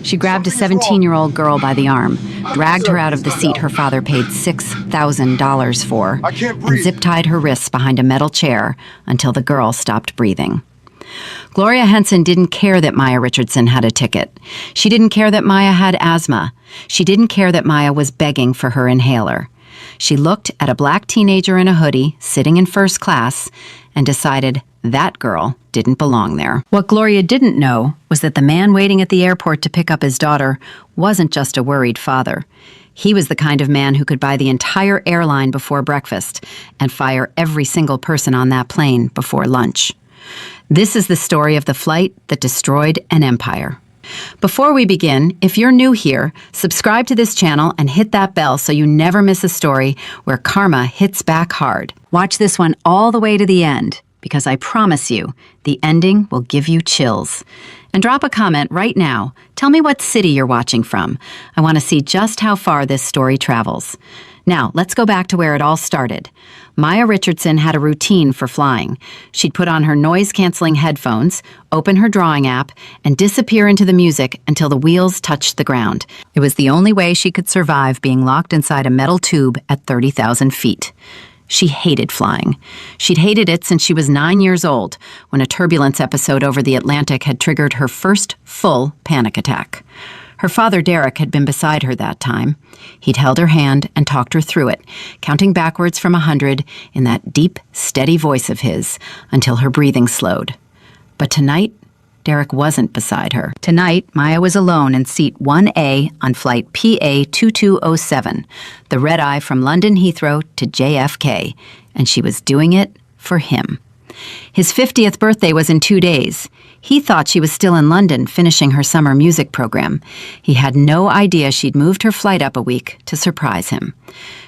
She grabbed a 17-year-old girl by the arm, dragged her out of the seat her father paid $6,000 for, and zip-tied her wrists behind a metal chair until the girl stopped breathing. Gloria Henson didn't care that Maya Richardson had a ticket. She didn't care that Maya had asthma. She didn't care that Maya was begging for her inhaler. She looked at a black teenager in a hoodie sitting in first class and decided that girl didn't belong there. What Gloria didn't know was that the man waiting at the airport to pick up his daughter wasn't just a worried father. He was the kind of man who could buy the entire airline before breakfast and fire every single person on that plane before lunch. This is the story of the flight that destroyed an empire. Before we begin, if you're new here, subscribe to this channel and hit that bell so you never miss a story where karma hits back hard. Watch this one all the way to the end, because I promise you, the ending will give you chills. And drop a comment right now. Tell me what city you're watching from. I want to see just how far this story travels. Now, let's go back to where it all started. Maya Richardson had a routine for flying. She'd put on her noise-canceling headphones, open her drawing app, and disappear into the music until the wheels touched the ground. It was the only way she could survive being locked inside a metal tube at 30,000 feet. She hated flying. She'd hated it since she was 9 years old, when a turbulence episode over the Atlantic had triggered her first full panic attack. Her father, Derek, had been beside her that time. He'd held her hand and talked her through it, counting backwards from 100 in that deep, steady voice of his until her breathing slowed. But tonight, Derek wasn't beside her. Tonight, Maya was alone in seat 1A on flight PA 2207, the red-eye from London Heathrow to JFK, and she was doing it for him. His 50th birthday was in 2 days. He thought she was still in London finishing her summer music program. He had no idea she'd moved her flight up a week to surprise him.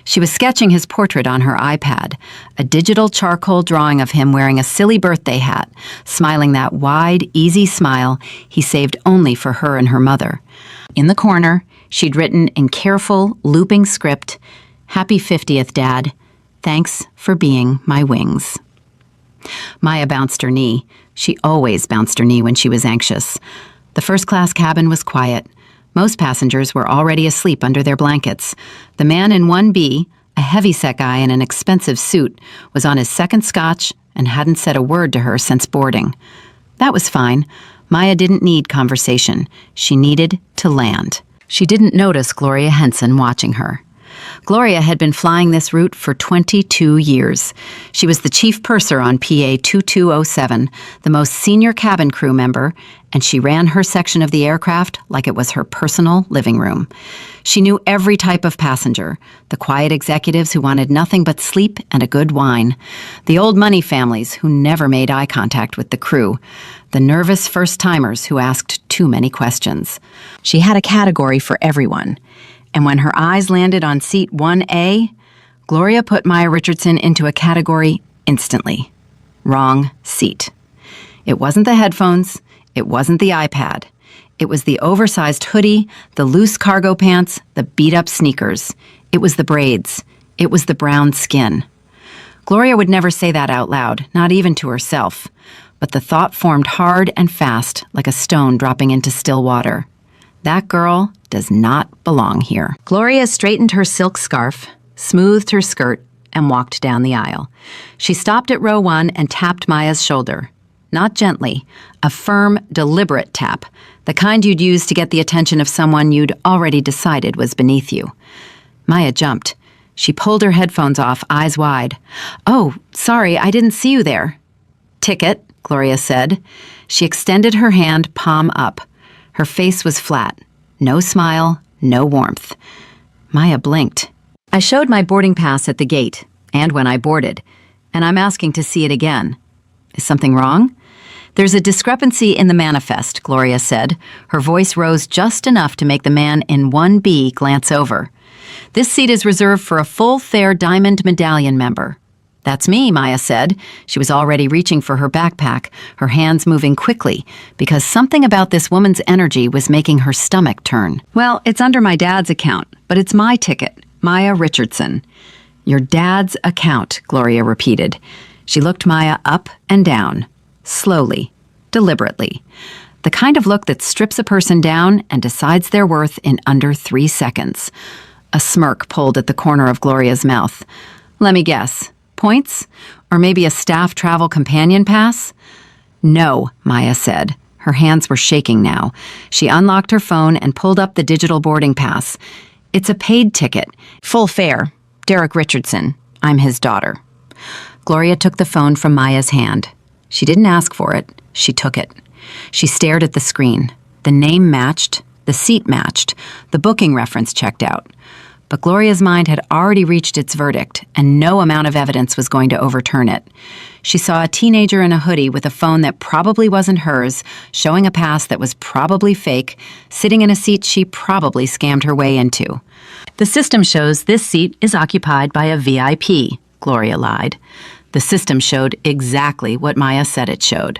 She was sketching his portrait on her iPad, a digital charcoal drawing of him wearing a silly birthday hat, smiling that wide, easy smile he saved only for her and her mother. In the corner, she'd written in careful, looping script, "Happy 50th, Dad. Thanks for being my wings." Maya bounced her knee. She always bounced her knee when she was anxious. The first-class cabin was quiet. Most passengers were already asleep under their blankets. The man in 1B, a heavy-set guy in an expensive suit, was on his second scotch and hadn't said a word to her since boarding. That was fine. Maya didn't need conversation. She needed to land. She didn't notice Gloria Henson watching her. Gloria had been flying this route for 22 years. She was the chief purser on PA 2207, the most senior cabin crew member, and she ran her section of the aircraft like it was her personal living room. She knew every type of passenger, the quiet executives who wanted nothing but sleep and a good wine, the old money families who never made eye contact with the crew, the nervous first-timers who asked too many questions. She had a category for everyone. And when her eyes landed on seat 1A, Gloria put Maya Richardson into a category instantly. Wrong seat. It wasn't the headphones. It wasn't the iPad. It was the oversized hoodie, the loose cargo pants, the beat-up sneakers. It was the braids. It was the brown skin. Gloria would never say that out loud, not even to herself. But the thought formed hard and fast, like a stone dropping into still water. That girl does not belong here. Gloria straightened her silk scarf, smoothed her skirt, and walked down the aisle. She stopped at row 1 and tapped Maya's shoulder. Not gently, a firm, deliberate tap, the kind you'd use to get the attention of someone you'd already decided was beneath you. Maya jumped. She pulled her headphones off, eyes wide. "Oh, sorry, I didn't see you there." "Ticket," Gloria said. She extended her hand, palm up. Her face was flat. No smile, no warmth. Maya blinked. "I showed my boarding pass at the gate, and when I boarded, and I'm asking to see it again. Is something wrong?" "There's a discrepancy in the manifest," Gloria said. Her voice rose just enough to make the man in 1B glance over. "This seat is reserved for a full-fare Diamond Medallion member." "That's me," Maya said. She was already reaching for her backpack, her hands moving quickly, because something about this woman's energy was making her stomach turn. "Well, it's under my dad's account, but it's my ticket, Maya Richardson." "Your dad's account," Gloria repeated. She looked Maya up and down, slowly, deliberately. The kind of look that strips a person down and decides their worth in under 3 seconds. A smirk pulled at the corner of Gloria's mouth. Let me guess. Points? Or maybe a staff travel companion pass? No, Maya said. Her hands were shaking now. She unlocked her phone and pulled up the digital boarding pass. It's a paid ticket. Full fare. Derek Richardson. I'm his daughter. Gloria took the phone from Maya's hand. She didn't ask for it. She took it. She stared at the screen. The name matched. The seat matched. The booking reference checked out. But Gloria's mind had already reached its verdict, and no amount of evidence was going to overturn it. She saw a teenager in a hoodie with a phone that probably wasn't hers, showing a pass that was probably fake, sitting in a seat she probably scammed her way into. The system shows this seat is occupied by a VIP, Gloria lied. The system showed exactly what Maya said it showed.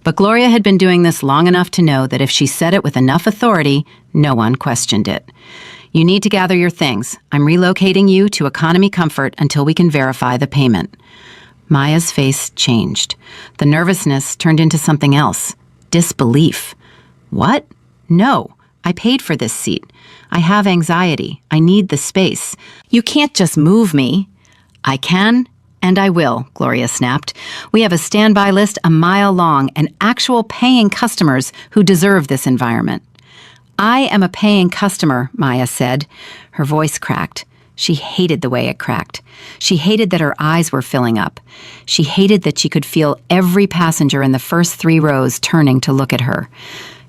But Gloria had been doing this long enough to know that if she said it with enough authority, no one questioned it. You need to gather your things. I'm relocating you to economy comfort until we can verify the payment. Maya's face changed. The nervousness turned into something else. Disbelief. What? No. I paid for this seat. I have anxiety. I need the space. You can't just move me. I can, and I will, Gloria snapped. We have a standby list a mile long and actual paying customers who deserve this environment. I am a paying customer, Maya said. Her voice cracked. She hated the way it cracked. She hated that her eyes were filling up. She hated that she could feel every passenger in the first 3 rows turning to look at her.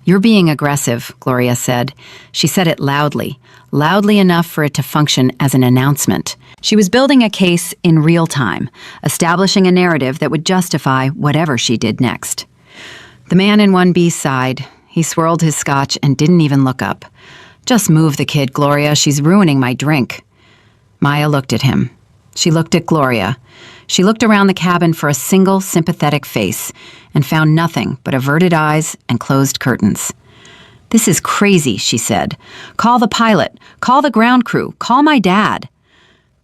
You're being aggressive, Gloria said. She said it loudly enough for it to function as an announcement. She was building a case in real time, establishing a narrative that would justify whatever she did next. The man in 1B sighed. He swirled his scotch and didn't even look up. Just move the kid, Gloria. She's ruining my drink. Maya looked at him. She looked at Gloria. She looked around the cabin for a single sympathetic face and found nothing but averted eyes and closed curtains. This is crazy, she said. Call the pilot. Call the ground crew. Call my dad.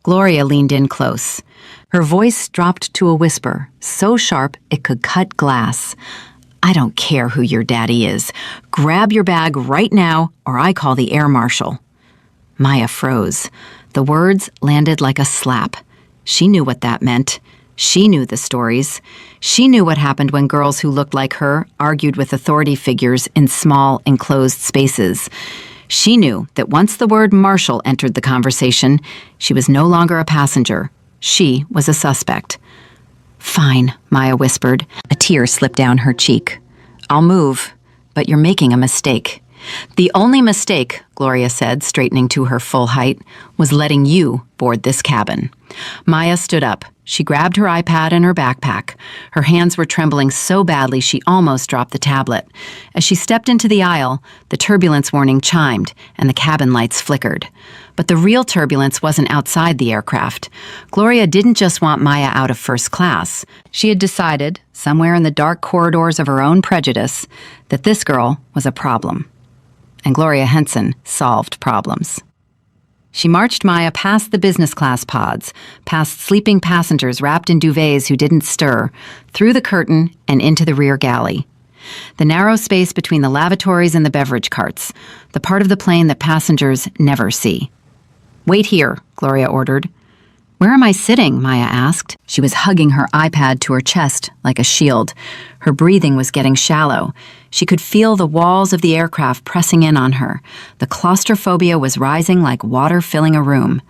Gloria leaned in close. Her voice dropped to a whisper, so sharp it could cut glass. I don't care who your daddy is. Grab your bag right now, or I call the air marshal. Maya froze. The words landed like a slap. She knew what that meant. She knew the stories. She knew what happened when girls who looked like her argued with authority figures in small, enclosed spaces. She knew that once the word marshal entered the conversation, she was no longer a passenger. She was a suspect. Fine, Maya whispered. A tear slipped down her cheek. I'll move, but you're making a mistake. The only mistake, Gloria said, straightening to her full height, was letting you board this cabin. Maya stood up. She grabbed her iPad and her backpack. Her hands were trembling so badly she almost dropped the tablet. As she stepped into the aisle, the turbulence warning chimed and the cabin lights flickered. But the real turbulence wasn't outside the aircraft. Gloria didn't just want Maya out of first class. She had decided, somewhere in the dark corridors of her own prejudice, that this girl was a problem. And Gloria Henson solved problems. She marched Maya past the business class pods, past sleeping passengers wrapped in duvets who didn't stir, through the curtain and into the rear galley. The narrow space between the lavatories and the beverage carts, the part of the plane that passengers never see. Wait here, Gloria ordered. Where am I sitting? Maya asked. She was hugging her iPad to her chest like a shield. Her breathing was getting shallow. She could feel the walls of the aircraft pressing in on her. The claustrophobia was rising like water filling a room.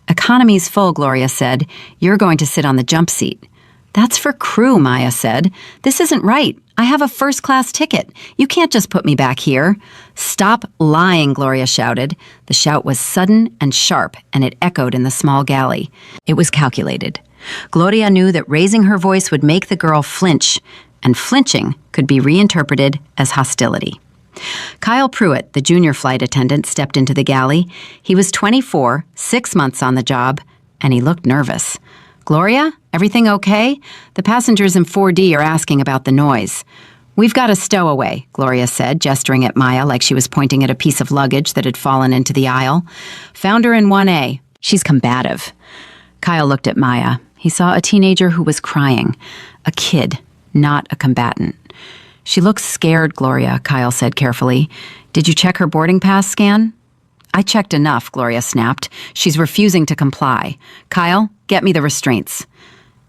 Economy's full, Gloria said. You're going to sit on the jump seat. That's for crew, Maya said. This isn't right. I have a first-class ticket. You can't just put me back here. Stop lying, Gloria shouted. The shout was sudden and sharp, and it echoed in the small galley. It was calculated. Gloria knew that raising her voice would make the girl flinch, and flinching could be reinterpreted as hostility. Kyle Pruitt, the junior flight attendant, stepped into the galley. He was 24, 6 months on the job, and he looked nervous. Gloria, everything okay? The passengers in 4D are asking about the noise. We've got a stowaway, Gloria said, gesturing at Maya like she was pointing at a piece of luggage that had fallen into the aisle. Found her in 1A. She's combative. Kyle looked at Maya. He saw a teenager who was crying. A kid, not a combatant. She looks scared, Gloria, Kyle said carefully. Did you check her boarding pass scan? I checked enough, Gloria snapped. She's refusing to comply. Kyle, get me the restraints.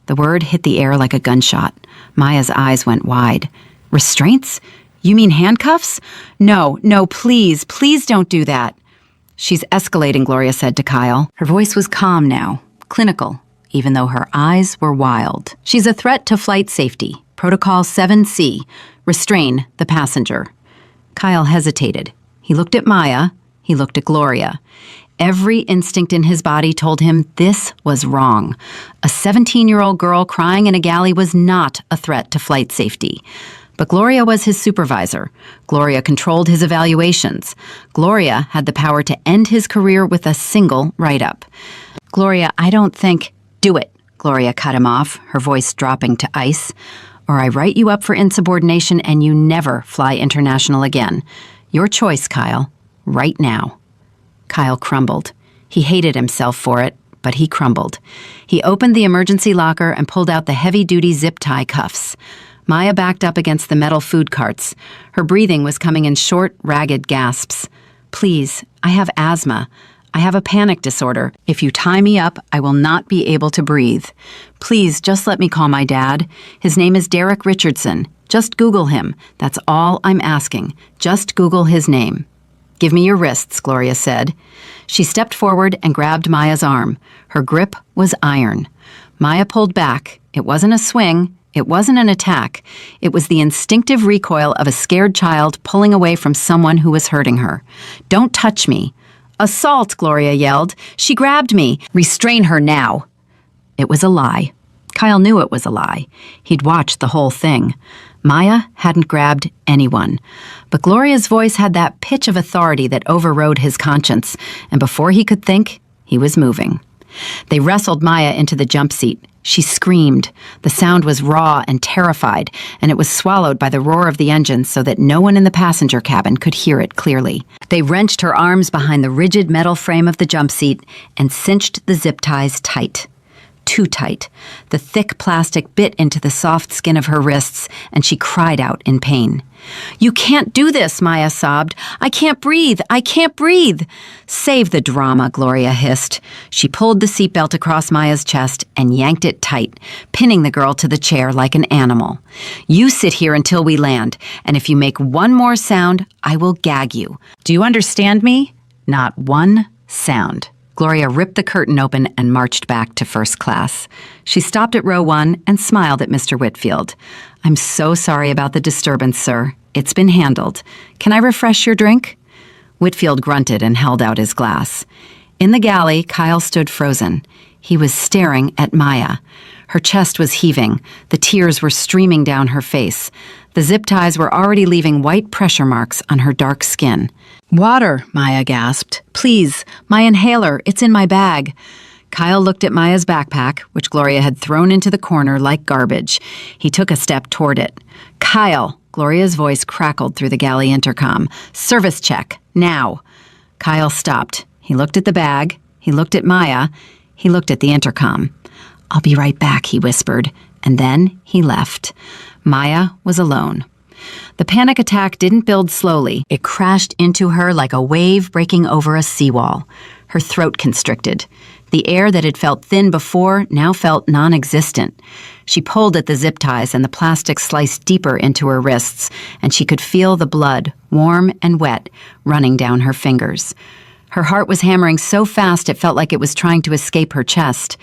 The word hit the air like a gunshot. Maya's eyes went wide. Restraints? You mean handcuffs? No, please don't do that. She's escalating, Gloria said to Kyle. Her voice was calm now, clinical, even though her eyes were wild. She's a threat to flight safety. Protocol 7C. Restrain the passenger. Kyle hesitated. He looked at Maya. He looked at Gloria. Every instinct in his body told him this was wrong. A 17-year-old girl crying in a galley was not a threat to flight safety. But Gloria was his supervisor. Gloria controlled his evaluations. Gloria had the power to end his career with a single write-up. Gloria, I don't think... Do it, Gloria cut him off, her voice dropping to ice. Or I write you up for insubordination and you never fly international again. Your choice, Kyle. Right now. Kyle crumbled. He hated himself for it, but he crumbled. He opened the emergency locker and pulled out the heavy-duty zip-tie cuffs. Maya backed up against the metal food carts. Her breathing was coming in short, ragged gasps. Please, I have asthma. I have a panic disorder. If you tie me up, I will not be able to breathe. Please, just let me call my dad. His name is Derek Richardson. Just Google him. That's all I'm asking. Just Google his name. Give me your wrists, Gloria said. She stepped forward and grabbed Maya's arm. Her grip was iron. Maya pulled back. It wasn't a swing. It wasn't an attack. It was the instinctive recoil of a scared child pulling away from someone who was hurting her. Don't touch me. Assault, Gloria yelled. She grabbed me. Restrain her now. It was a lie. Kyle knew it was a lie. He'd watched the whole thing. Maya hadn't grabbed anyone. But Gloria's voice had that pitch of authority that overrode his conscience, and before he could think, he was moving. They wrestled Maya into the jump seat. She screamed. The sound was raw and terrified, and it was swallowed by the roar of the engine so that no one in the passenger cabin could hear it clearly. They wrenched her arms behind the rigid metal frame of the jump seat and cinched the zip ties tight. Too tight. The thick plastic bit into the soft skin of her wrists, and she cried out in pain. You can't do this, Maya sobbed. I can't breathe. I can't breathe. Save the drama, Gloria hissed. She pulled the seatbelt across Maya's chest and yanked it tight, pinning the girl to the chair like an animal. You sit here until we land, and if you make one more sound, I will gag you. Do you understand me? Not one sound. Gloria ripped the curtain open and marched back to first class. She stopped at row 1 and smiled at Mr. Whitfield. I'm so sorry about the disturbance, sir. It's been handled. Can I refresh your drink? Whitfield grunted and held out his glass. In the galley, Kyle stood frozen. He was staring at Maya. Her chest was heaving. The tears were streaming down her face. The zip ties were already leaving white pressure marks on her dark skin. Water, Maya gasped. Please, my inhaler, it's in my bag. Kyle looked at Maya's backpack, which Gloria had thrown into the corner like garbage. He took a step toward it. Kyle, Gloria's voice crackled through the galley intercom. Service check, now. Kyle stopped. He looked at the bag. He looked at Maya. He looked at the intercom. I'll be right back, he whispered, and then he left. Maya was alone. The panic attack didn't build slowly. It crashed into her like a wave breaking over a seawall. Her throat constricted. The air that had felt thin before now felt non-existent. She pulled at the zip ties and the plastic sliced deeper into her wrists, and she could feel the blood, warm and wet, running down her fingers. Her heart was hammering so fast it felt like it was trying to escape her chest.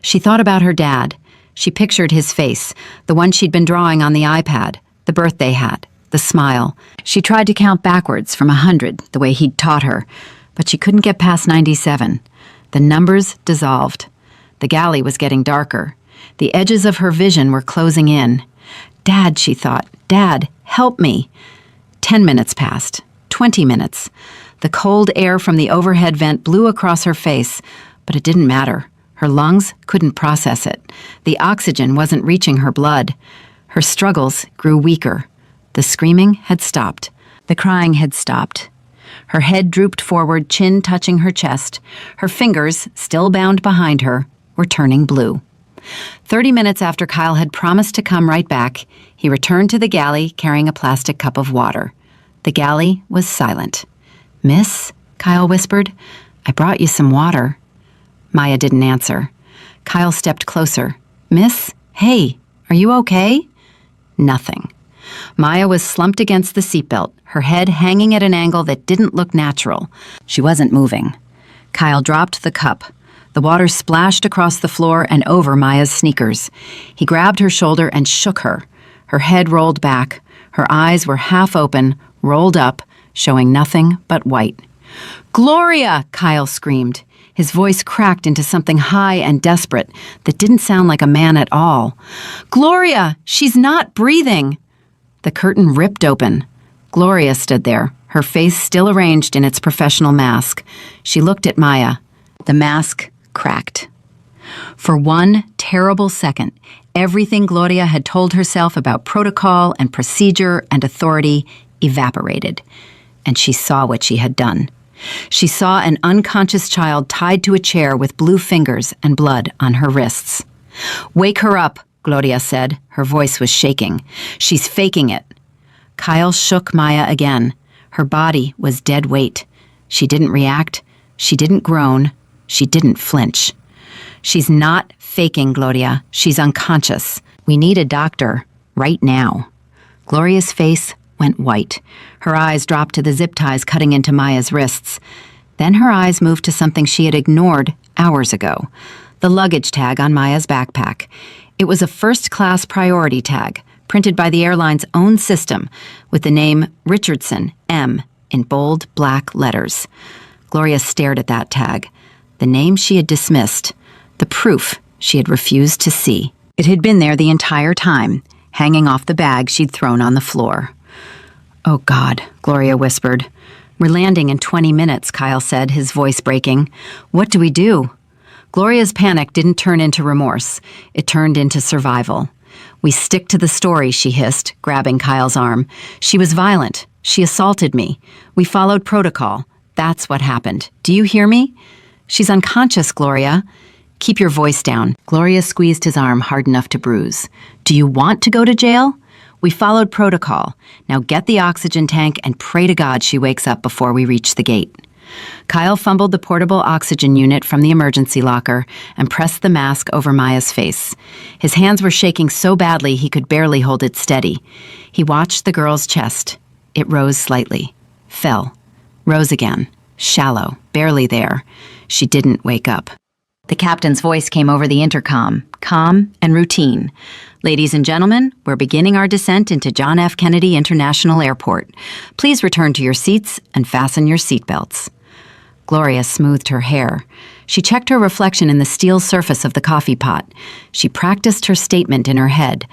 She thought about her dad. She pictured his face, the one she'd been drawing on the iPad, the birthday hat, the smile. She tried to count backwards from 100, the way he'd taught her, but she couldn't get past 97. The numbers dissolved. The galley was getting darker. The edges of her vision were closing in. Dad, she thought. Dad, help me. 10 minutes passed. 20 minutes. The cold air from the overhead vent blew across her face, but it didn't matter. Her lungs couldn't process it. The oxygen wasn't reaching her blood. Her struggles grew weaker. The screaming had stopped. The crying had stopped. Her head drooped forward, chin touching her chest. Her fingers, still bound behind her, were turning blue. 30 minutes after Kyle had promised to come right back, he returned to the galley carrying a plastic cup of water. The galley was silent. "Miss," Kyle whispered, "I brought you some water." Maya didn't answer. Kyle stepped closer. "Miss, hey, are you okay?" Nothing. Maya was slumped against the seatbelt, her head hanging at an angle that didn't look natural. She wasn't moving. Kyle dropped the cup. The water splashed across the floor and over Maya's sneakers. He grabbed her shoulder and shook her. Her head rolled back. Her eyes were half open, rolled up, showing nothing but white. "Gloria!" Kyle screamed. His voice cracked into something high and desperate that didn't sound like a man at all. "Gloria! She's not breathing!" The curtain ripped open. Gloria stood there, her face still arranged in its professional mask. She looked at Maya. The mask cracked. For one terrible second, everything Gloria had told herself about protocol and procedure and authority evaporated. And she saw what she had done. She saw an unconscious child tied to a chair with blue fingers and blood on her wrists. "Wake her up," Gloria said. Her voice was shaking. "She's faking it." Kyle shook Maya again. Her body was dead weight. She didn't react. She didn't groan. She didn't flinch. "She's not faking, Gloria. She's unconscious. We need a doctor right now." Gloria's face went white. Her eyes dropped to the zip ties cutting into Maya's wrists. Then her eyes moved to something she had ignored hours ago, the luggage tag on Maya's backpack. It was a first-class priority tag, printed by the airline's own system, with the name Richardson, M, in bold black letters. Gloria stared at that tag, the name she had dismissed, the proof she had refused to see. It had been there the entire time, hanging off the bag she'd thrown on the floor. "Oh, God," Gloria whispered. "We're landing in 20 minutes, Kyle said, his voice breaking. "What do we do?" Gloria's panic didn't turn into remorse. It turned into survival. "We stick to the story," she hissed, grabbing Kyle's arm. "She was violent. She assaulted me. We followed protocol. That's what happened. Do you hear me?" "She's unconscious, Gloria." "Keep your voice down." Gloria squeezed his arm hard enough to bruise. "Do you want to go to jail?" "We followed protocol. Now get the oxygen tank and pray to God she wakes up before we reach the gate." Kyle fumbled the portable oxygen unit from the emergency locker and pressed the mask over Maya's face. His hands were shaking so badly he could barely hold it steady. He watched the girl's chest. It rose slightly, fell, rose again, shallow, barely there. She didn't wake up. The captain's voice came over the intercom, calm and routine. "Ladies and gentlemen, we're beginning our descent into John F. Kennedy International Airport. Please return to your seats and fasten your seatbelts." Gloria smoothed her hair. She checked her reflection in the steel surface of the coffee pot. She practiced her statement in her head.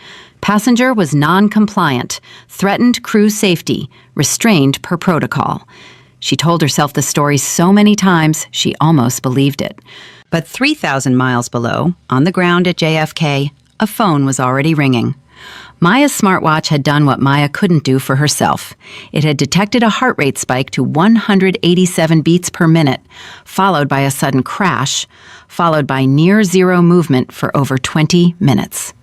Passenger was non-compliant, threatened crew safety, restrained per protocol. She told herself the story so many times she almost believed it. But 3,000 miles below, on the ground at JFK, a phone was already ringing. Maya's smartwatch had done what Maya couldn't do for herself. It had detected a heart rate spike to 187 beats per minute, followed by a sudden crash, followed by near-zero movement for over 20 minutes.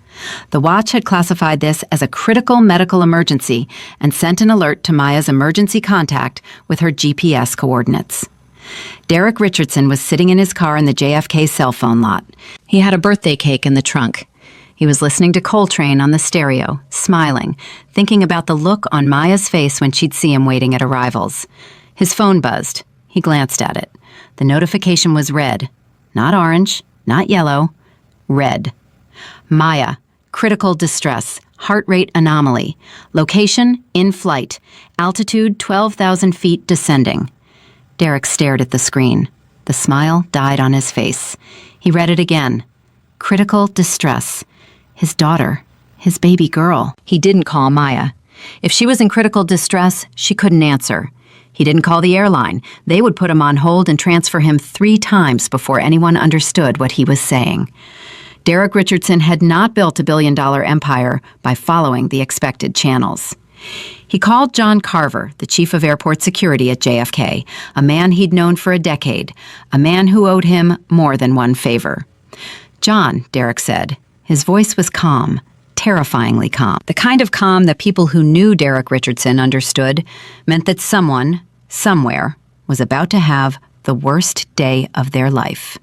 The watch had classified this as a critical medical emergency and sent an alert to Maya's emergency contact with her GPS coordinates. Derek Richardson was sitting in his car in the JFK cell phone lot. He had a birthday cake in the trunk. He was listening to Coltrane on the stereo, smiling, thinking about the look on Maya's face when she'd see him waiting at arrivals. His phone buzzed. He glanced at it. The notification was red. Not orange, not yellow. Red. Maya, critical distress, heart rate anomaly. Location, in flight. Altitude, 12,000 feet descending. Derek stared at the screen. The smile died on his face. He read it again. Critical distress. His daughter. His baby girl. He didn't call Maya. If she was in critical distress, she couldn't answer. He didn't call the airline. They would put him on hold and transfer him 3 times before anyone understood what he was saying. Derek Richardson had not built a billion-dollar empire by following the expected channels. He called John Carver, the chief of airport security at JFK, a man he'd known for a decade, a man who owed him more than one favor. "John," Derek said. His voice was calm, terrifyingly calm. The kind of calm that people who knew Derek Richardson understood meant that someone, somewhere, was about to have the worst day of their life.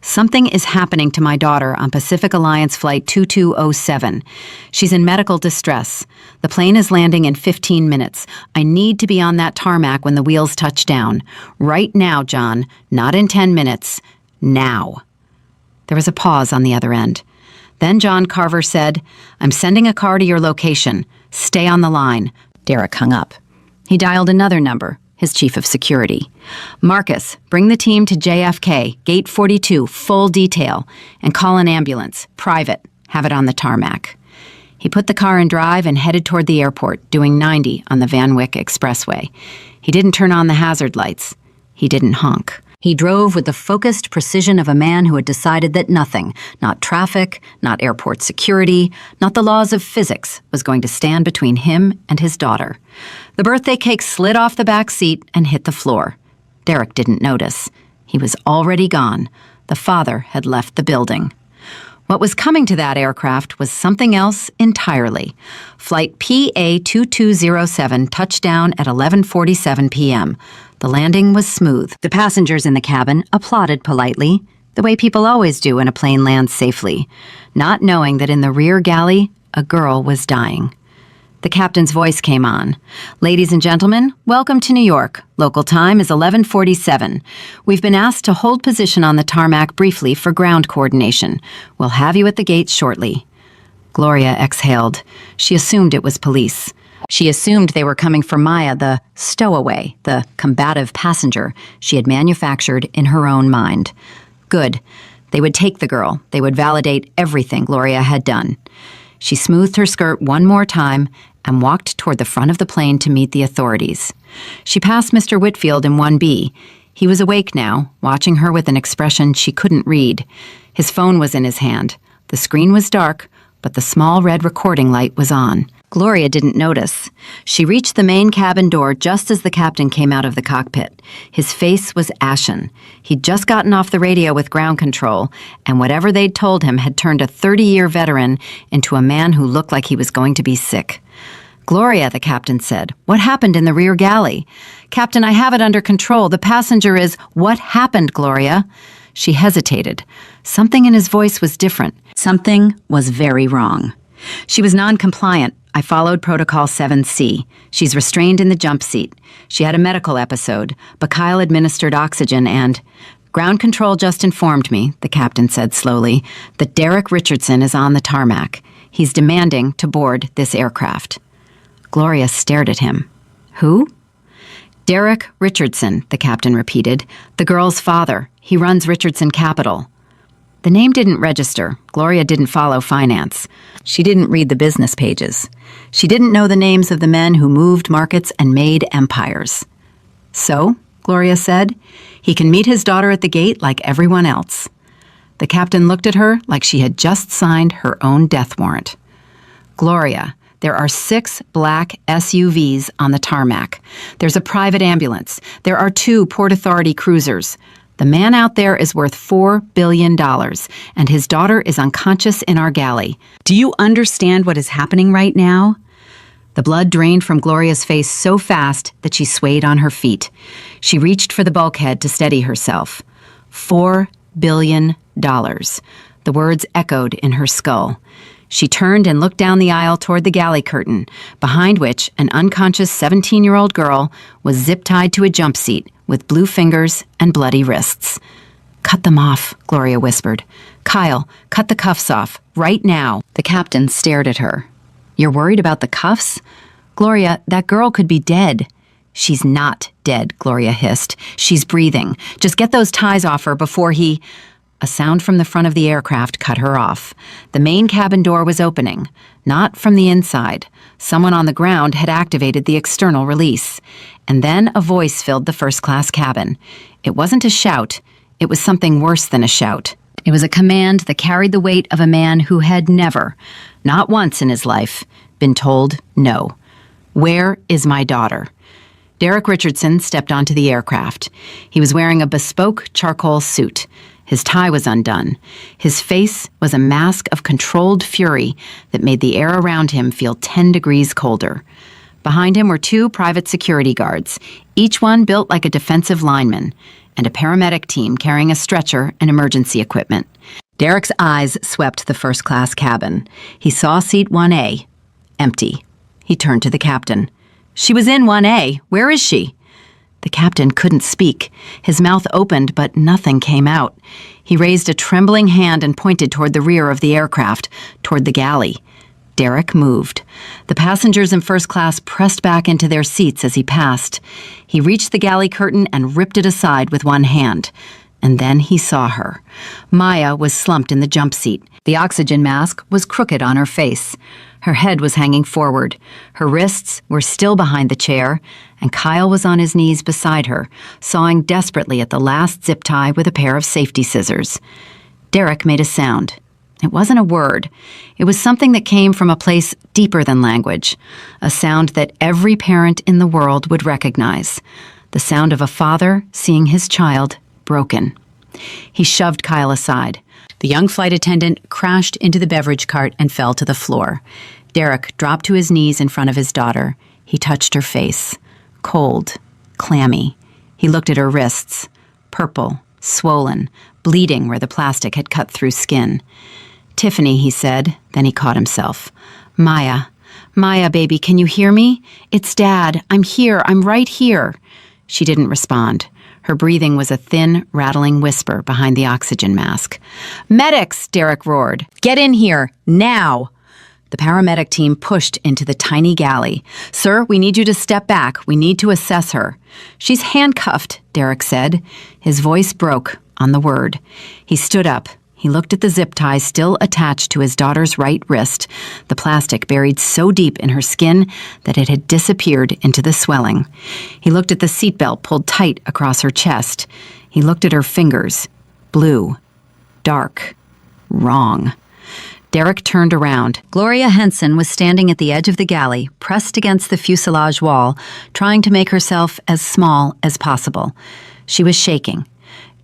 "Something is happening to my daughter on Pacific Alliance Flight 2207. She's in medical distress. The plane is landing in 15 minutes. I need to be on that tarmac when the wheels touch down. Right now, John. Not in 10 minutes. Now." There was a pause on the other end. Then John Carver said, "I'm sending a car to your location. Stay on the line." Derek hung up. He dialed another number, his chief of security. "Marcus, bring the team to JFK, Gate 42, full detail, and call an ambulance, private, have it on the tarmac." He put the car in drive and headed toward the airport, doing 90 on the Van Wyck Expressway. He didn't turn on the hazard lights. He didn't honk. He drove with the focused precision of a man who had decided that nothing, not traffic, not airport security, not the laws of physics, was going to stand between him and his daughter. The birthday cake slid off the back seat and hit the floor. Derek didn't notice. He was already gone. The father had left the building. What was coming to that aircraft was something else entirely. Flight PA-2207 touched down at 11:47 p.m. The landing was smooth. The passengers in the cabin applauded politely, the way people always do when a plane lands safely, not knowing that in the rear galley, a girl was dying. The captain's voice came on. "Ladies and gentlemen, welcome to New York. Local time is 11:47. We've been asked to hold position on the tarmac briefly for ground coordination. We'll have you at the gate shortly." Gloria exhaled. She assumed it was police. She assumed they were coming for Maya, the stowaway, the combative passenger she had manufactured in her own mind. Good. They would take the girl. They would validate everything Gloria had done. She smoothed her skirt one more time and walked toward the front of the plane to meet the authorities. She passed Mr. Whitfield in 1B. He was awake now, watching her with an expression she couldn't read. His phone was in his hand. The screen was dark, but the small red recording light was on. Gloria didn't notice. She reached the main cabin door just as the captain came out of the cockpit. His face was ashen. He'd just gotten off the radio with ground control, and whatever they'd told him had turned a 30-year veteran into a man who looked like he was going to be sick. "Gloria," the captain said, "what happened in the rear galley?" "Captain, I have it under control. The passenger is—" "What happened, Gloria?" She hesitated. Something in his voice was different. Something was very wrong. She was non-compliant. "I followed Protocol 7C. She's restrained in the jump seat. She had a medical episode, but Kyle administered oxygen and—" "Ground control just informed me," the captain said slowly, "that Derek Richardson is on the tarmac. He's demanding to board this aircraft." Gloria stared at him. "Who?" "Derek Richardson," the captain repeated. "The girl's father. He runs Richardson Capital." The name didn't register. Gloria didn't follow finance. She didn't read the business pages. She didn't know the names of the men who moved markets and made empires. "So," Gloria said, "he can meet his daughter at the gate like everyone else." The captain looked at her like she had just signed her own death warrant. "Gloria, there are 6 black SUVs on the tarmac. There's a private ambulance. There are 2 Port Authority cruisers. The man out there is worth $4 billion, and his daughter is unconscious in our galley. Do you understand what is happening right now?" The blood drained from Gloria's face so fast that she swayed on her feet. She reached for the bulkhead to steady herself. $4 billion. The words echoed in her skull. She turned and looked down the aisle toward the galley curtain, behind which an unconscious 17-year-old girl was zip-tied to a jump seat with blue fingers and bloody wrists. "Cut them off," Gloria whispered. "Kyle, cut the cuffs off, right now." The captain stared at her. "You're worried about the cuffs? Gloria, that girl could be dead." "She's not dead," Gloria hissed. "She's breathing. Just get those ties off her before he—" A sound from the front of the aircraft cut her off. The main cabin door was opening, not from the inside. Someone on the ground had activated the external release. And then a voice filled the first-class cabin. It wasn't a shout. It was something worse than a shout. It was a command that carried the weight of a man who had never, not once in his life, been told no. "Where is my daughter?" Derek Richardson stepped onto the aircraft. He was wearing a bespoke charcoal suit. His tie was undone. His face was a mask of controlled fury that made the air around him feel 10 degrees colder. Behind him were 2 private security guards, each one built like a defensive lineman, and a paramedic team carrying a stretcher and emergency equipment. Derek's eyes swept the first-class cabin. He saw seat 1A, empty. He turned to the captain. "She was in 1A. Where is she?" The captain couldn't speak. His mouth opened, but nothing came out. He raised a trembling hand and pointed toward the rear of the aircraft, toward the galley. Derek moved. The passengers in first class pressed back into their seats as he passed. He reached the galley curtain and ripped it aside with one hand. And then he saw her. Maya was slumped in the jump seat. The oxygen mask was crooked on her face. Her head was hanging forward. Her wrists were still behind the chair, and Kyle was on his knees beside her, sawing desperately at the last zip tie with a pair of safety scissors. Derek made a sound. It wasn't a word. It was something that came from a place deeper than language, a sound that every parent in the world would recognize, the sound of a father seeing his child broken. He shoved Kyle aside. The young flight attendant crashed into the beverage cart and fell to the floor. Derek dropped to his knees in front of his daughter. He touched her face. Cold, clammy. He looked at her wrists. Purple, swollen, bleeding where the plastic had cut through skin. "Tiffany," he said. Then he caught himself. "Maya. Maya, baby, can you hear me? It's Dad. I'm here. I'm right here." She didn't respond. Her breathing was a thin, rattling whisper behind the oxygen mask. "Medics!" Derek roared. "Get in here, now!" The paramedic team pushed into the tiny galley. "Sir, we need you to step back. We need to assess her." "She's handcuffed," Derek said. His voice broke on the word. He stood up. He looked at the zip tie still attached to his daughter's right wrist, the plastic buried so deep in her skin that it had disappeared into the swelling. He looked at the seatbelt pulled tight across her chest. He looked at her fingers. Blue. Dark. Wrong. Derek turned around. Gloria Henson was standing at the edge of the galley, pressed against the fuselage wall, trying to make herself as small as possible. She was shaking.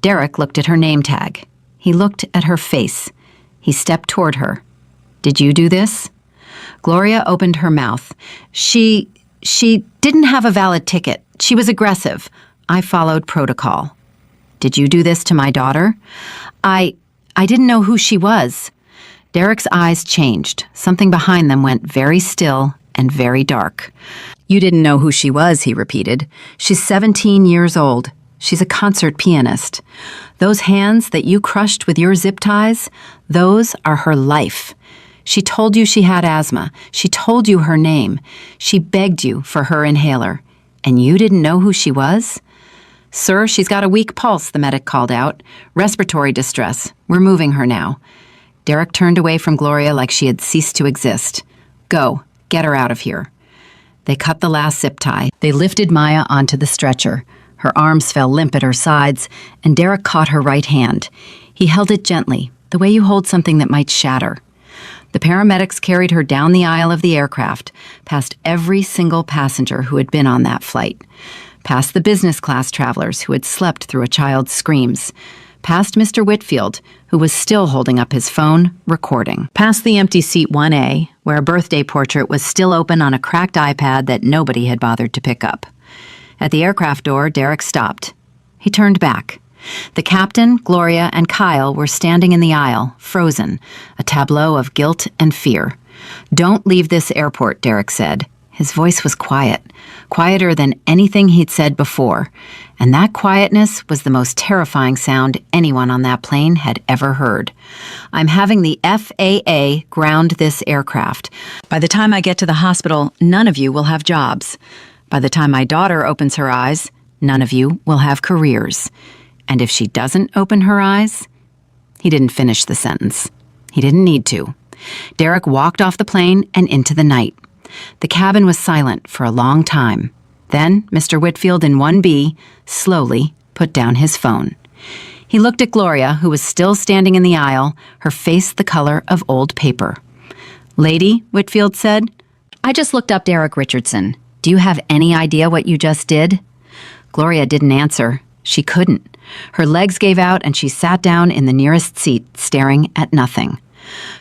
Derek looked at her name tag. He looked at her face. He stepped toward her. "Did you do this?" Gloria opened her mouth. She didn't have a valid ticket. She was aggressive. I followed protocol." "Did you do this to my daughter?" I didn't know who she was." Derek's eyes changed. Something behind them went very still and very dark. "You didn't know who she was," he repeated. "She's 17 years old. She's a concert pianist. Those hands that you crushed with your zip ties, those are her life. She told you she had asthma. She told you her name. She begged you for her inhaler. And you didn't know who she was?" "Sir, she's got a weak pulse," the medic called out. "Respiratory distress. We're moving her now." Derek turned away from Gloria like she had ceased to exist. "Go. Get her out of here." They cut the last zip tie. They lifted Maya onto the stretcher. Her arms fell limp at her sides, and Derek caught her right hand. He held it gently, the way you hold something that might shatter. The paramedics carried her down the aisle of the aircraft, past every single passenger who had been on that flight, past the business class travelers who had slept through a child's screams, past Mr. Whitfield, who was still holding up his phone, recording, past the empty seat 1A, where a birthday portrait was still open on a cracked iPad that nobody had bothered to pick up. At the aircraft door, Derek stopped. He turned back. The captain, Gloria, and Kyle were standing in the aisle, frozen, a tableau of guilt and fear. "Don't leave this airport," Derek said. His voice was quiet, quieter than anything he'd said before, and that quietness was the most terrifying sound anyone on that plane had ever heard. "I'm having the FAA ground this aircraft. By the time I get to the hospital, none of you will have jobs. By the time my daughter opens her eyes, none of you will have careers. And if she doesn't open her eyes..." He didn't finish the sentence. He didn't need to. Derek walked off the plane and into the night. The cabin was silent for a long time. Then Mr. Whitfield in 1B slowly put down his phone. He looked at Gloria, who was still standing in the aisle, her face the color of old paper. "Lady," Whitfield said, "I just looked up Derek Richardson. Do you have any idea what you just did?" Gloria didn't answer. She couldn't. Her legs gave out and she sat down in the nearest seat, staring at nothing.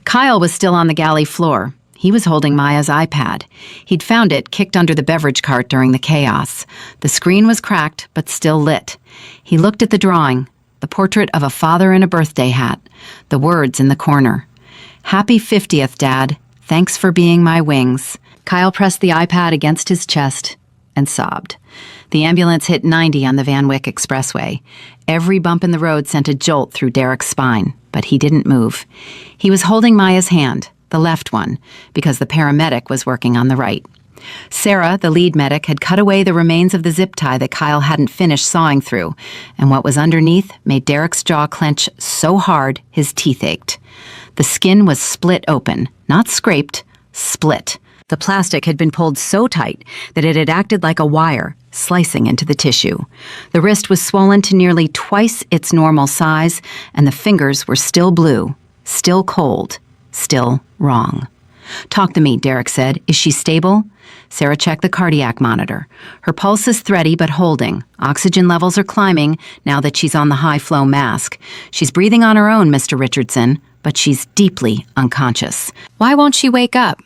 Kyle was still on the galley floor. He was holding Maya's iPad. He'd found it kicked under the beverage cart during the chaos. The screen was cracked, but still lit. He looked at the drawing, the portrait of a father in a birthday hat, the words in the corner. "Happy 50th, Dad. Thanks for being my wings." Kyle pressed the iPad against his chest and sobbed. The ambulance hit 90 on the Van Wyck Expressway. Every bump in the road sent a jolt through Derek's spine, but he didn't move. He was holding Maya's hand, the left one, because the paramedic was working on the right. Sarah, the lead medic, had cut away the remains of the zip tie that Kyle hadn't finished sawing through, and what was underneath made Derek's jaw clench so hard his teeth ached. The skin was split open, not scraped, split. The plastic had been pulled so tight that it had acted like a wire, slicing into the tissue. The wrist was swollen to nearly twice its normal size, and the fingers were still blue, still cold, still wrong. "Talk to me," Derek said. "Is she stable?" Sarah checked the cardiac monitor. Her pulse is thready but holding. Oxygen levels are climbing now that she's on the high-flow mask. She's breathing on her own, Mr. Richardson, but she's deeply unconscious. Why won't she wake up?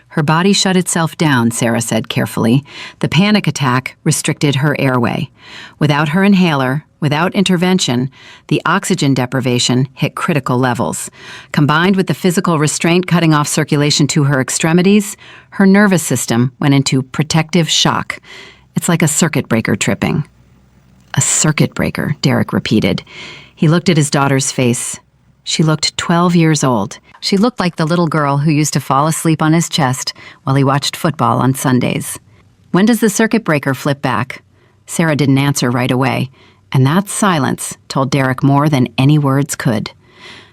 Her body shut itself down, Sarah said carefully. The panic attack restricted her airway. Without her inhaler, without intervention, the oxygen deprivation hit critical levels. Combined with the physical restraint cutting off circulation to her extremities, her nervous system went into protective shock. It's like a circuit breaker tripping. A circuit breaker, Derek repeated. He looked at his daughter's face. She looked 12 years old. She looked like the little girl who used to fall asleep on his chest while he watched football on Sundays. When does the circuit breaker flip back? Sarah didn't answer right away, and that silence told Derek more than any words could.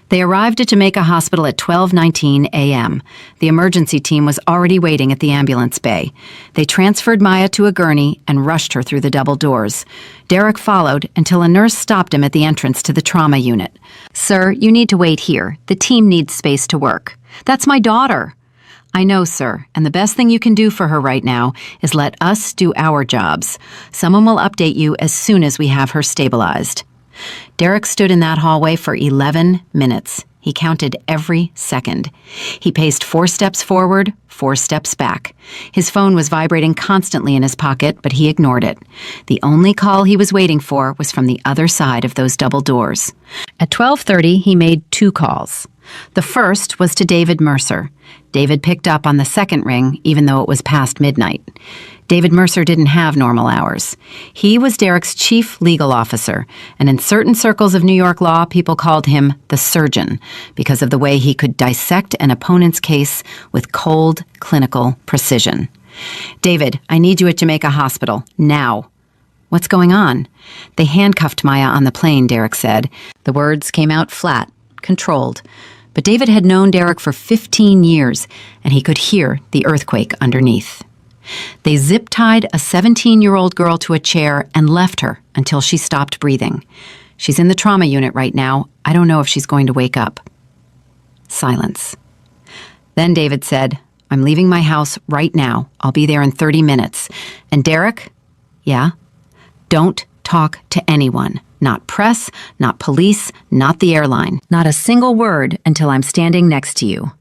They arrived at Jamaica Hospital at 12:19 a.m. The emergency team was already waiting at the ambulance bay. They transferred Maya to a gurney and rushed her through the double doors. Derek followed until a nurse stopped him at the entrance to the trauma unit. "Sir, you need to wait here. The team needs space to work." "That's my daughter." "I know, sir, and the best thing you can do for her right now is let us do our jobs. Someone will update you as soon as we have her stabilized." Derek stood in that hallway for 11 minutes. He counted every second. He paced 4 steps forward, 4 steps back. His phone was vibrating constantly in his pocket, but he ignored it. The only call he was waiting for was from the other side of those double doors. At 12:30, he made 2 calls. The first was to David Mercer. David picked up on the second ring, even though it was past midnight. David Mercer didn't have normal hours. He was Derek's chief legal officer, and in certain circles of New York law, people called him the surgeon because of the way he could dissect an opponent's case with cold, clinical precision. "David, I need you at Jamaica Hospital, now." "What's going on?" "They handcuffed Maya on the plane," Derek said. The words came out flat, controlled. But David had known Derek for 15 years, and he could hear the earthquake underneath. They zip-tied a 17-year-old girl to a chair and left her until she stopped breathing. "She's in the trauma unit right now. I don't know if she's going to wake up." Silence. Then David said, "I'm leaving my house right now. I'll be there in 30 minutes. And Derek?" "Yeah?" "Don't talk to anyone. Not press, not police, not the airline. Not a single word until I'm standing next to you.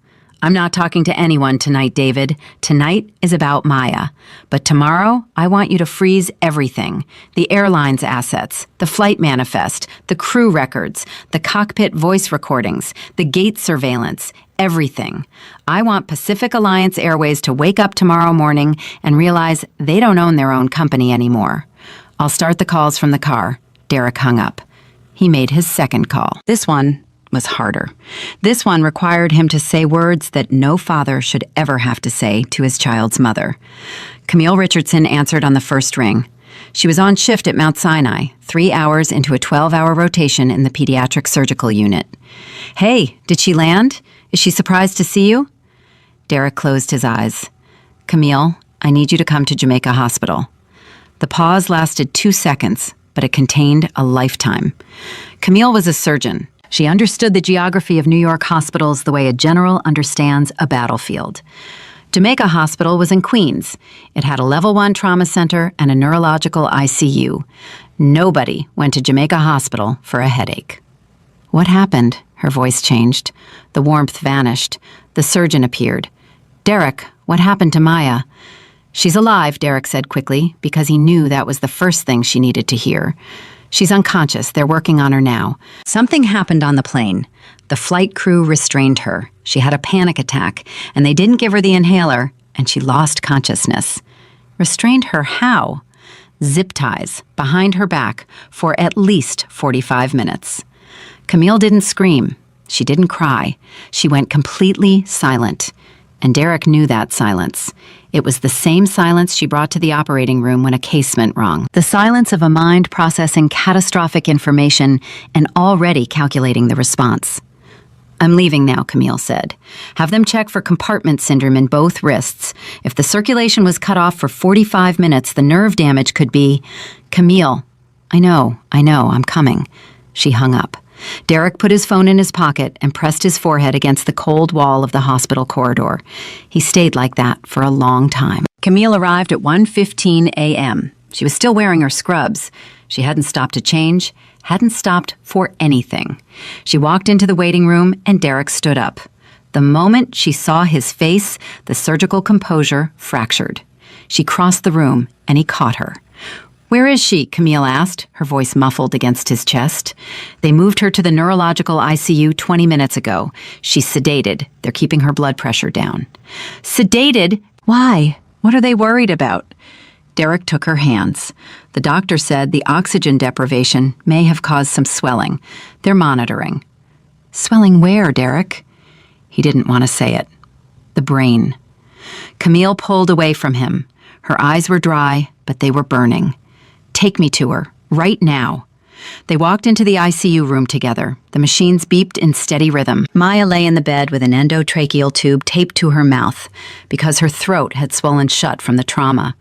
I'm not talking to anyone tonight, David. Tonight is about Maya. But tomorrow, I want you to freeze everything. The airline's assets, the flight manifest, the crew records, the cockpit voice recordings, the gate surveillance, everything. I want Pacific Alliance Airways to wake up tomorrow morning and realize they don't own their own company anymore. I'll start the calls from the car." Derek hung up. He made his second call. This one was harder. This one required him to say words that no father should ever have to say to his child's mother. Camille Richardson answered on the first ring. She was on shift at Mount Sinai, 3 hours into a 12-hour rotation in the pediatric surgical unit. "Hey, did she land? Is she surprised to see you?" Derek closed his eyes. "Camille, I need you to come to Jamaica Hospital." The pause lasted 2 seconds, but it contained a lifetime. Camille was a surgeon. She understood the geography of New York hospitals the way a general understands a battlefield. Jamaica Hospital was in Queens. It had a level 1 trauma center and a neurological ICU. Nobody went to Jamaica Hospital for a headache. What happened? Her voice changed. The warmth vanished. The surgeon appeared. Derek, what happened to Maya? She's alive, Derek said quickly, because he knew that was the first thing she needed to hear. She's unconscious. They're working on her now. Something happened on the plane. The flight crew restrained her. She had a panic attack, and they didn't give her the inhaler, and she lost consciousness. Restrained her how? Zip ties behind her back for at least 45 minutes. Camille didn't scream. She didn't cry. She went completely silent. And Derek knew that silence. It was the same silence she brought to the operating room when a case went wrong. The silence of a mind processing catastrophic information and already calculating the response. I'm leaving now, Camille said. Have them check for compartment syndrome in both wrists. If the circulation was cut off for 45 minutes, the nerve damage could be... Camille, I know, I'm coming. She hung up. Derek put his phone in his pocket and pressed his forehead against the cold wall of the hospital corridor. He stayed like that for a long time. Camille arrived at 1:15 a.m. She was still wearing her scrubs. She hadn't stopped to change, hadn't stopped for anything. She walked into the waiting room and Derek stood up. The moment she saw his face, the surgical composure fractured. She crossed the room and he caught her. Where is she? Camille asked, her voice muffled against his chest. They moved her to the neurological ICU 20 minutes ago. She's sedated. They're keeping her blood pressure down. Sedated? Why? What are they worried about? Derek took her hands. The doctor said the oxygen deprivation may have caused some swelling. They're monitoring. Swelling where, Derek? He didn't want to say it. The brain. Camille pulled away from him. Her eyes were dry, but they were burning. Take me to her, right now. They walked into the ICU room together. The machines beeped in steady rhythm. Maya lay in the bed with an endotracheal tube taped to her mouth because her throat had swollen shut from the trauma.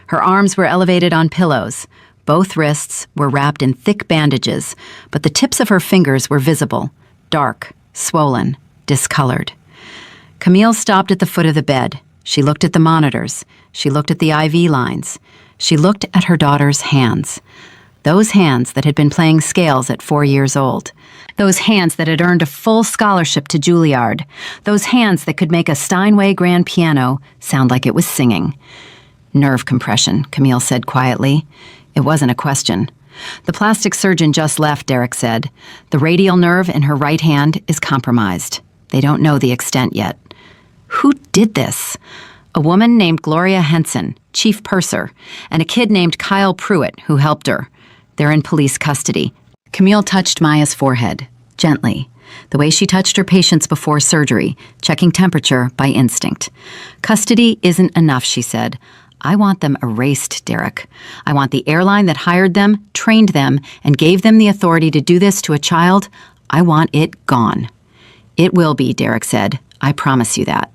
Her arms were elevated on pillows. Both wrists were wrapped in thick bandages, but the tips of her fingers were visible, dark, swollen, discolored. Camille stopped at the foot of the bed. She looked at the monitors. She looked at the IV lines. She looked at her daughter's hands. Those hands that had been playing scales at 4 years old. Those hands that had earned a full scholarship to Juilliard. Those hands that could make a Steinway grand piano sound like it was singing. Nerve compression, Camille said quietly. It wasn't a question. The plastic surgeon just left, Derek said. The radial nerve in her right hand is compromised. They don't know the extent yet. Who did this? A woman named Gloria Henson, chief purser, and a kid named Kyle Pruitt, who helped her. They're in police custody. Camille touched Maya's forehead, gently, the way she touched her patients before surgery, checking temperature by instinct. Custody isn't enough, she said. I want them erased, Derek. I want the airline that hired them, trained them, and gave them the authority to do this to a child. I want it gone. It will be, Derek said. I promise you that.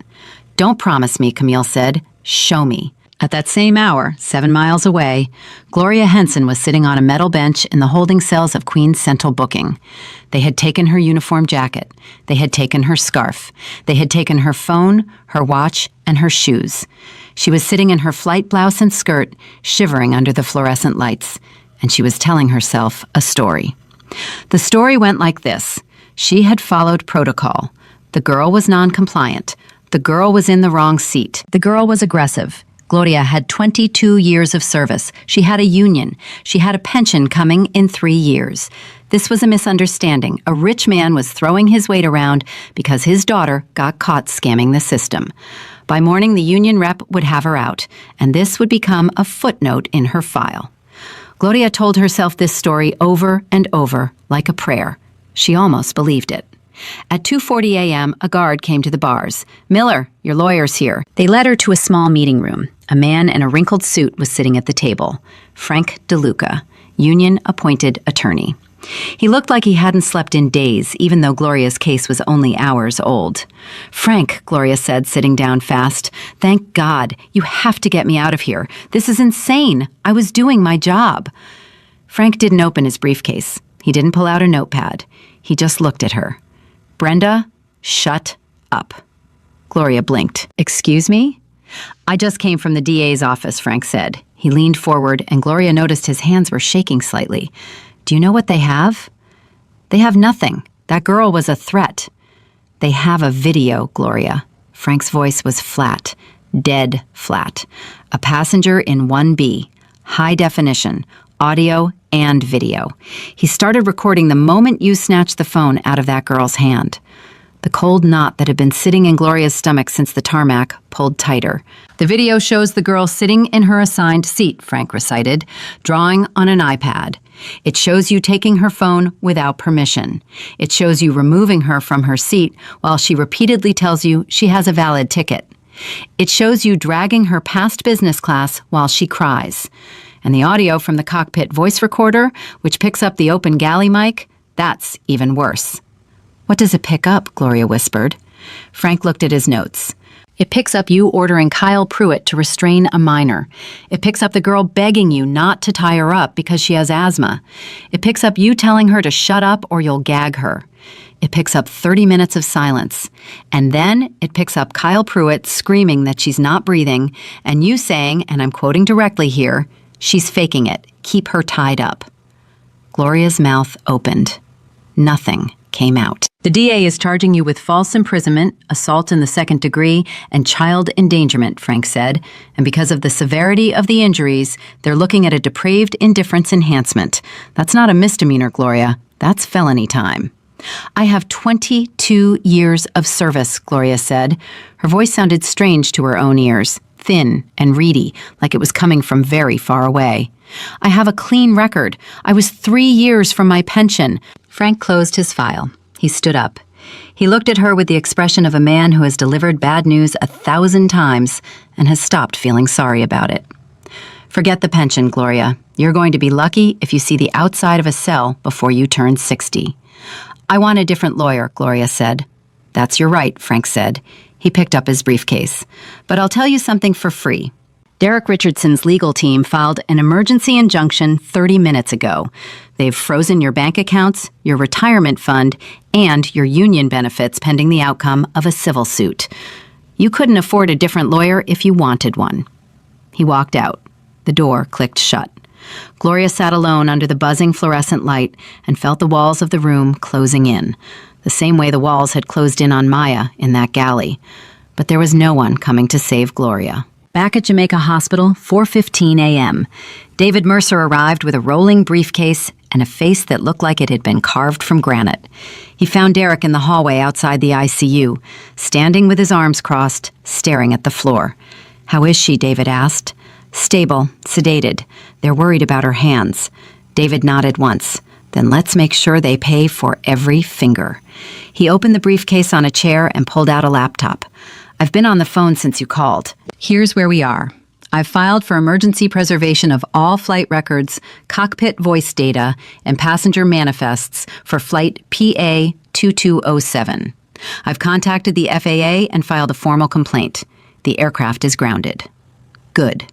Don't promise me, Camille said. Show me. At that same hour, 7 miles away, Gloria Henson was sitting on a metal bench in the holding cells of Queen's Central Booking. They had taken her uniform jacket. They had taken her scarf. They had taken her phone, her watch, and her shoes. She was sitting in her flight blouse and skirt, shivering under the fluorescent lights, and she was telling herself a story. The story went like this. She had followed protocol. The girl was non-compliant. The girl was in the wrong seat. The girl was aggressive. Gloria had 22 years of service. She had a union. She had a pension coming in 3 years. This was a misunderstanding. A rich man was throwing his weight around because his daughter got caught scamming the system. By morning, the union rep would have her out, and this would become a footnote in her file. Gloria told herself this story over and over, like a prayer. She almost believed it. At 2:40 a.m., a guard came to the bars. Miller, your lawyer's here. They led her to a small meeting room. A man in a wrinkled suit was sitting at the table. Frank DeLuca, union-appointed attorney. He looked like he hadn't slept in days, even though Gloria's case was only hours old. Frank, Gloria said, sitting down fast, thank God. You have to get me out of here. This is insane. I was doing my job. Frank didn't open his briefcase. He didn't pull out a notepad. He just looked at her. Brenda, shut up. Gloria blinked. Excuse me? I just came from the DA's office, Frank said. He leaned forward, and Gloria noticed his hands were shaking slightly. Do you know what they have? They have nothing. That girl was a threat. They have a video, Gloria. Frank's voice was flat, dead flat. A passenger in 1B, high definition, audio and video. He started recording the moment you snatched the phone out of that girl's hand. The cold knot that had been sitting in Gloria's stomach since the tarmac pulled tighter. The video shows the girl sitting in her assigned seat, Frank recited, drawing on an iPad. It shows you taking her phone without permission. It shows you removing her from her seat while she repeatedly tells you she has a valid ticket. It shows you dragging her past business class while she cries. And the audio from the cockpit voice recorder, which picks up the open galley mic, that's even worse. What does it pick up? Gloria whispered. Frank looked at his notes. It picks up you ordering Kyle Pruitt to restrain a minor. It picks up the girl begging you not to tie her up because she has asthma. It picks up you telling her to shut up or you'll gag her. It picks up 30 minutes of silence. And then it picks up Kyle Pruitt screaming that she's not breathing, and you saying, and I'm quoting directly here, she's faking it. Keep her tied up. Gloria's mouth opened. Nothing came out. The DA is charging you with false imprisonment, assault in the second degree, and child endangerment, Frank said. And because of the severity of the injuries, they're looking at a depraved indifference enhancement. That's not a misdemeanor, Gloria. That's felony time. I have 22 years of service, Gloria said. Her voice sounded strange to her own ears, thin and reedy, like it was coming from very far away. I have a clean record. I was 3 years from my pension. Frank closed his file. He stood up. He looked at her with the expression of a man who has delivered bad news 1,000 times and has stopped feeling sorry about it. Forget the pension, Gloria. You're going to be lucky if you see the outside of a cell before you turn 60. I want a different lawyer, Gloria said. That's your right, Frank said. He picked up his briefcase. But I'll tell you something for free. Derek Richardson's legal team filed an emergency injunction 30 minutes ago. They've frozen your bank accounts, your retirement fund, and your union benefits pending the outcome of a civil suit. You couldn't afford a different lawyer if you wanted one. He walked out. The door clicked shut. Gloria sat alone under the buzzing fluorescent light and felt the walls of the room closing in, the same way the walls had closed in on Maya in that galley. But there was no one coming to save Gloria. Back at Jamaica Hospital, 4:15 a.m., David Mercer arrived with a rolling briefcase and a face that looked like it had been carved from granite. He found Derek in the hallway outside the ICU, standing with his arms crossed, staring at the floor. "How is she?" David asked. "Stable, sedated. They're worried about her hands." David nodded once. "Then let's make sure they pay for every finger." He opened the briefcase on a chair and pulled out a laptop. "I've been on the phone since you called. Here's where we are. I've filed for emergency preservation of all flight records, cockpit voice data, and passenger manifests for flight PA-2207. I've contacted the FAA and filed a formal complaint. The aircraft is grounded." "Good.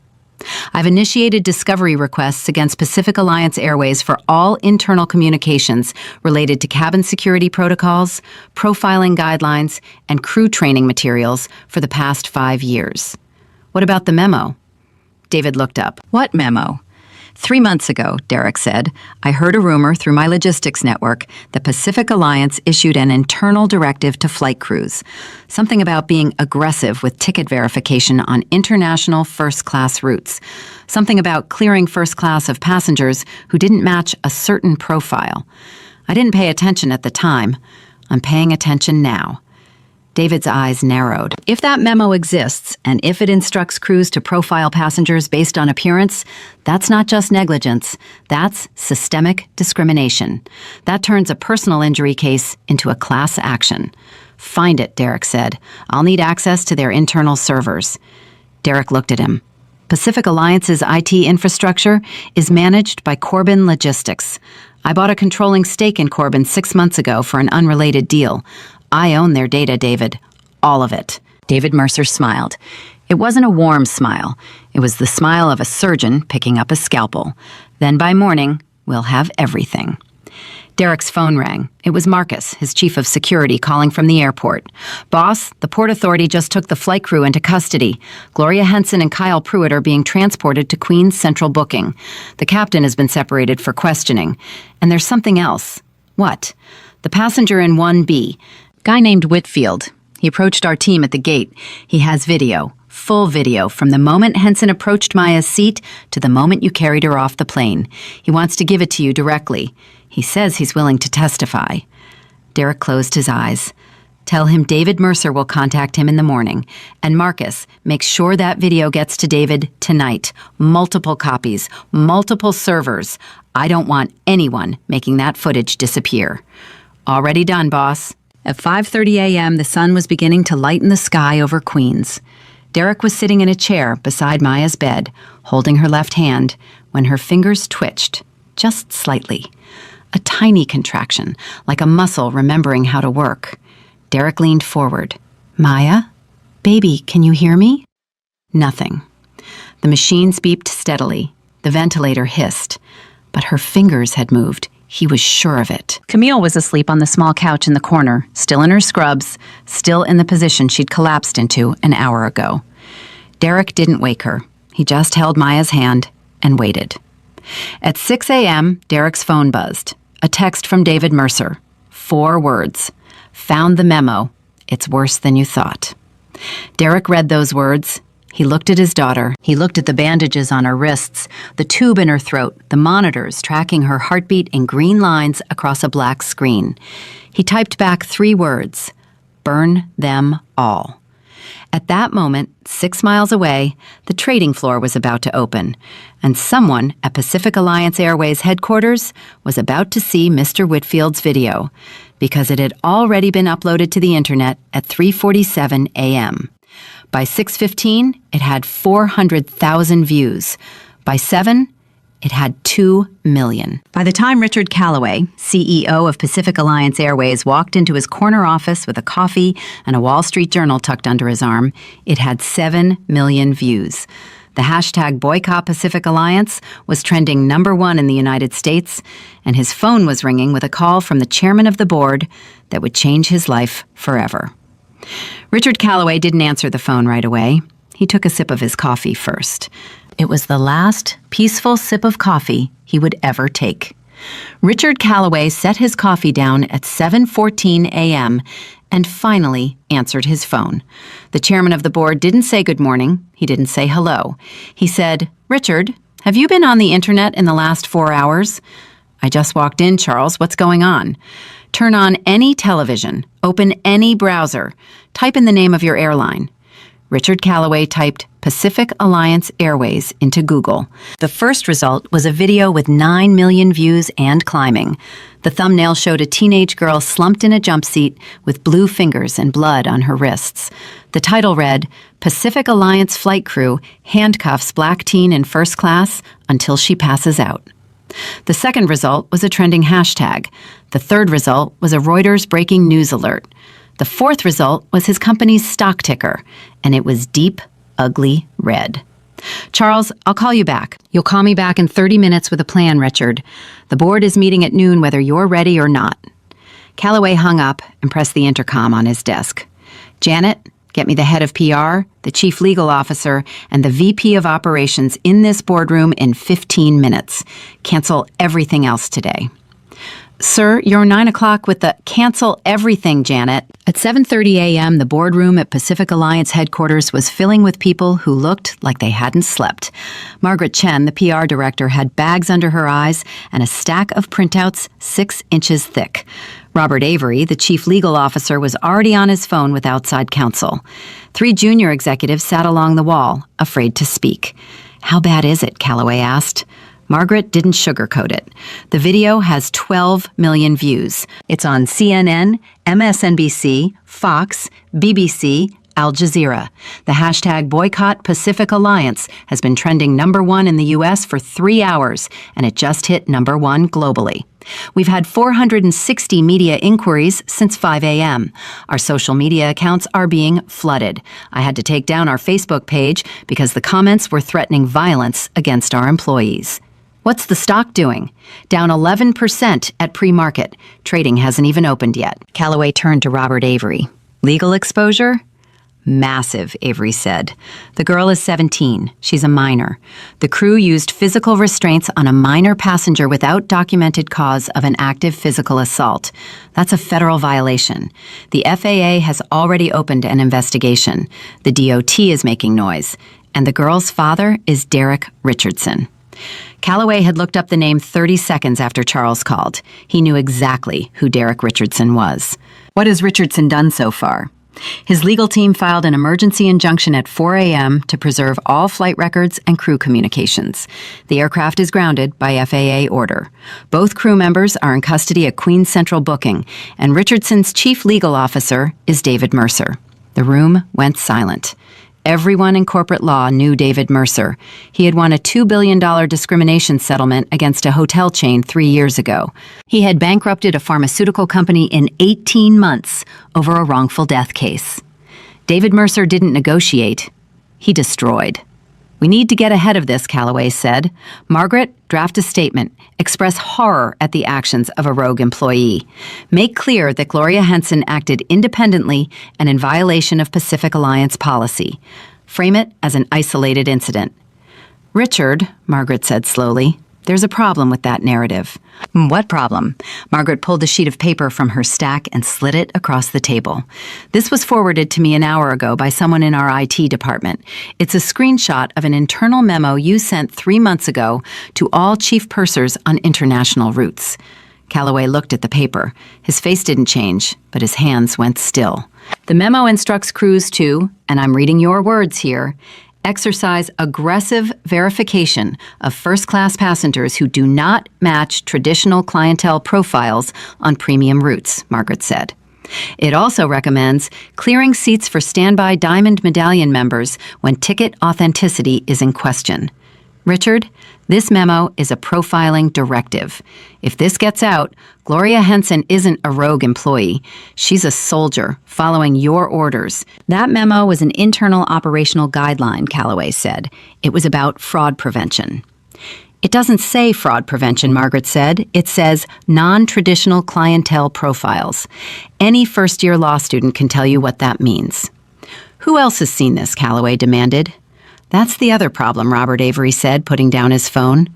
I've initiated discovery requests against Pacific Alliance Airways for all internal communications related to cabin security protocols, profiling guidelines, and crew training materials for the past 5 years. What about the memo?" David looked up. "What memo?" 3 months ago, Derek said, I heard a rumor through my logistics network that Pacific Alliance issued an internal directive to flight crews. Something about being aggressive with ticket verification on international first-class routes. Something about clearing first class of passengers who didn't match a certain profile. I didn't pay attention at the time. I'm paying attention now. David's eyes narrowed. If that memo exists, and if it instructs crews to profile passengers based on appearance, that's not just negligence. That's systemic discrimination. That turns a personal injury case into a class action. "Find it," Derek said. "I'll need access to their internal servers." Derek looked at him. Pacific Alliance's IT infrastructure is managed by Corbin Logistics. I bought a controlling stake in Corbin 6 months ago for an unrelated deal. I own their data, David. All of it. David Mercer smiled. It wasn't a warm smile. It was the smile of a surgeon picking up a scalpel. Then by morning, we'll have everything. Derek's phone rang. It was Marcus, his chief of security, calling from the airport. "Boss, the Port Authority just took the flight crew into custody. Gloria Henson and Kyle Pruitt are being transported to Queens Central Booking. The captain has been separated for questioning. And there's something else." "What?" "The passenger in 1B. Guy named Whitfield. He approached our team at the gate. He has video. Full video from the moment Henson approached Maya's seat to the moment you carried her off the plane. He wants to give it to you directly. He says he's willing to testify." Derek closed his eyes. "Tell him David Mercer will contact him in the morning. And Marcus, make sure that video gets to David tonight. Multiple copies, multiple servers. I don't want anyone making that footage disappear." "Already done, boss." At 5:30 a.m., the sun was beginning to lighten the sky over Queens. Derek was sitting in a chair beside Maya's bed, holding her left hand, when her fingers twitched, just slightly. A tiny contraction, like a muscle remembering how to work. Derek leaned forward. "Maya? Baby, can you hear me?" Nothing. The machines beeped steadily. The ventilator hissed. But her fingers had moved. He was sure of it. Camille was asleep on the small couch in the corner, still in her scrubs, still in the position she'd collapsed into an hour ago. Derek didn't wake her. He just held Maya's hand and waited. At 6 a.m., Derek's phone buzzed. A text from David Mercer. 4 words. "Found the memo. It's worse than you thought." Derek read those words. He looked at his daughter. He looked at the bandages on her wrists, the tube in her throat, the monitors tracking her heartbeat in green lines across a black screen. He typed back 3 words. "Burn them all." At that moment, 6 miles away, the trading floor was about to open, and someone at Pacific Alliance Airways headquarters was about to see Mr. Whitfield's video, because it had already been uploaded to the internet at 3:47 a.m. By 6:15, it had 400,000 views. By 7, it had 2 million. By the time Richard Calloway, CEO of Pacific Alliance Airways, walked into his corner office with a coffee and a Wall Street Journal tucked under his arm, it had 7 million views. The hashtag Boycott Pacific Alliance was trending #1 in the United States, and his phone was ringing with a call from the chairman of the board that would change his life forever. Richard Calloway didn't answer the phone right away. He took a sip of his coffee first. It was the last peaceful sip of coffee he would ever take. Richard Calloway set his coffee down at 7:14 a.m. and finally answered his phone. The chairman of the board didn't say good morning. He didn't say hello. He said, "Richard, have you been on the internet in the last 4 hours?" "I just walked in, Charles. What's going on?" "Turn on any television. Open any browser. Type in the name of your airline." Richard Calloway typed Pacific Alliance Airways into Google. The first result was a video with 9 million views and climbing. The thumbnail showed a teenage girl slumped in a jump seat with blue fingers and blood on her wrists. The title read, "Pacific Alliance Flight Crew Handcuffs Black Teen in First Class Until She Passes Out." The second result was a trending hashtag. The third result was a Reuters breaking news alert. The fourth result was his company's stock ticker, and it was deep, ugly red. "Charles, I'll call you back." "You'll call me back in 30 minutes with a plan, Richard. The board is meeting at noon whether you're ready or not." Calloway hung up and pressed the intercom on his desk. "Janet, get me the head of PR, the chief legal officer, and the VP of operations in this boardroom in 15 minutes. Cancel everything else today." "Sir, you're 9 o'clock with the—" "Cancel everything, Janet." At 7:30 a.m., the boardroom at Pacific Alliance headquarters was filling with people who looked like they hadn't slept. Margaret Chen, the PR director, had bags under her eyes and a stack of printouts 6 inches thick. Robert Avery, the chief legal officer, was already on his phone with outside counsel. 3 junior executives sat along the wall, afraid to speak. "How bad is it?" Calloway asked. Margaret didn't sugarcoat it. "The video has 12 million views. It's on CNN, MSNBC, Fox, BBC, Al Jazeera. The hashtag Boycott Pacific Alliance has been trending #1 in the U.S. for 3 hours, and it just hit #1 globally. We've had 460 media inquiries since 5 a.m. Our social media accounts are being flooded. I had to take down our Facebook page because the comments were threatening violence against our employees." What's the stock doing? Down 11% at pre-market. Trading hasn't even opened yet. Calloway turned to Robert Avery. Legal exposure? Massive, Avery said. The girl is 17. She's a minor. The crew used physical restraints on a minor passenger without documented cause of an active physical assault. That's a federal violation. The FAA has already opened an investigation. The DOT is making noise. And the girl's father is Derek Richardson. Calloway had looked up the name 30 seconds after Charles called. He knew exactly who Derek Richardson was. What has Richardson done so far? His legal team filed an emergency injunction at 4 a.m. to preserve all flight records and crew communications. The aircraft is grounded by FAA order. Both crew members are in custody at Queens Central Booking, and Richardson's chief legal officer is David Mercer. The room went silent. Everyone in corporate law knew David Mercer. He had won a $2 billion discrimination settlement against a hotel chain 3 years ago. He had bankrupted a pharmaceutical company in 18 months over a wrongful death case. David Mercer didn't negotiate. He destroyed. We need to get ahead of this, Calloway said. Margaret, draft a statement. Express horror at the actions of a rogue employee. Make clear that Gloria Henson acted independently and in violation of Pacific Alliance policy. Frame it as an isolated incident. Richard, Margaret said slowly, there's a problem with that narrative. What problem? Margaret pulled a sheet of paper from her stack and slid it across the table. This was forwarded to me an hour ago by someone in our IT department. It's a screenshot of an internal memo you sent 3 months ago to all chief pursers on international routes. Calloway looked at the paper. His face didn't change, but his hands went still. The memo instructs crews to, and I'm reading your words here, exercise aggressive verification of first-class passengers who do not match traditional clientele profiles on premium routes, Margaret said. It also recommends clearing seats for standby Diamond Medallion members when ticket authenticity is in question. Richard, this memo is a profiling directive. If this gets out, Gloria Henson isn't a rogue employee. She's a soldier following your orders. That memo was an internal operational guideline, Calloway said. It was about fraud prevention. It doesn't say fraud prevention, Margaret said. It says non-traditional clientele profiles. Any first-year law student can tell you what that means. Who else has seen this, Calloway demanded. That's the other problem, Robert Avery said, putting down his phone.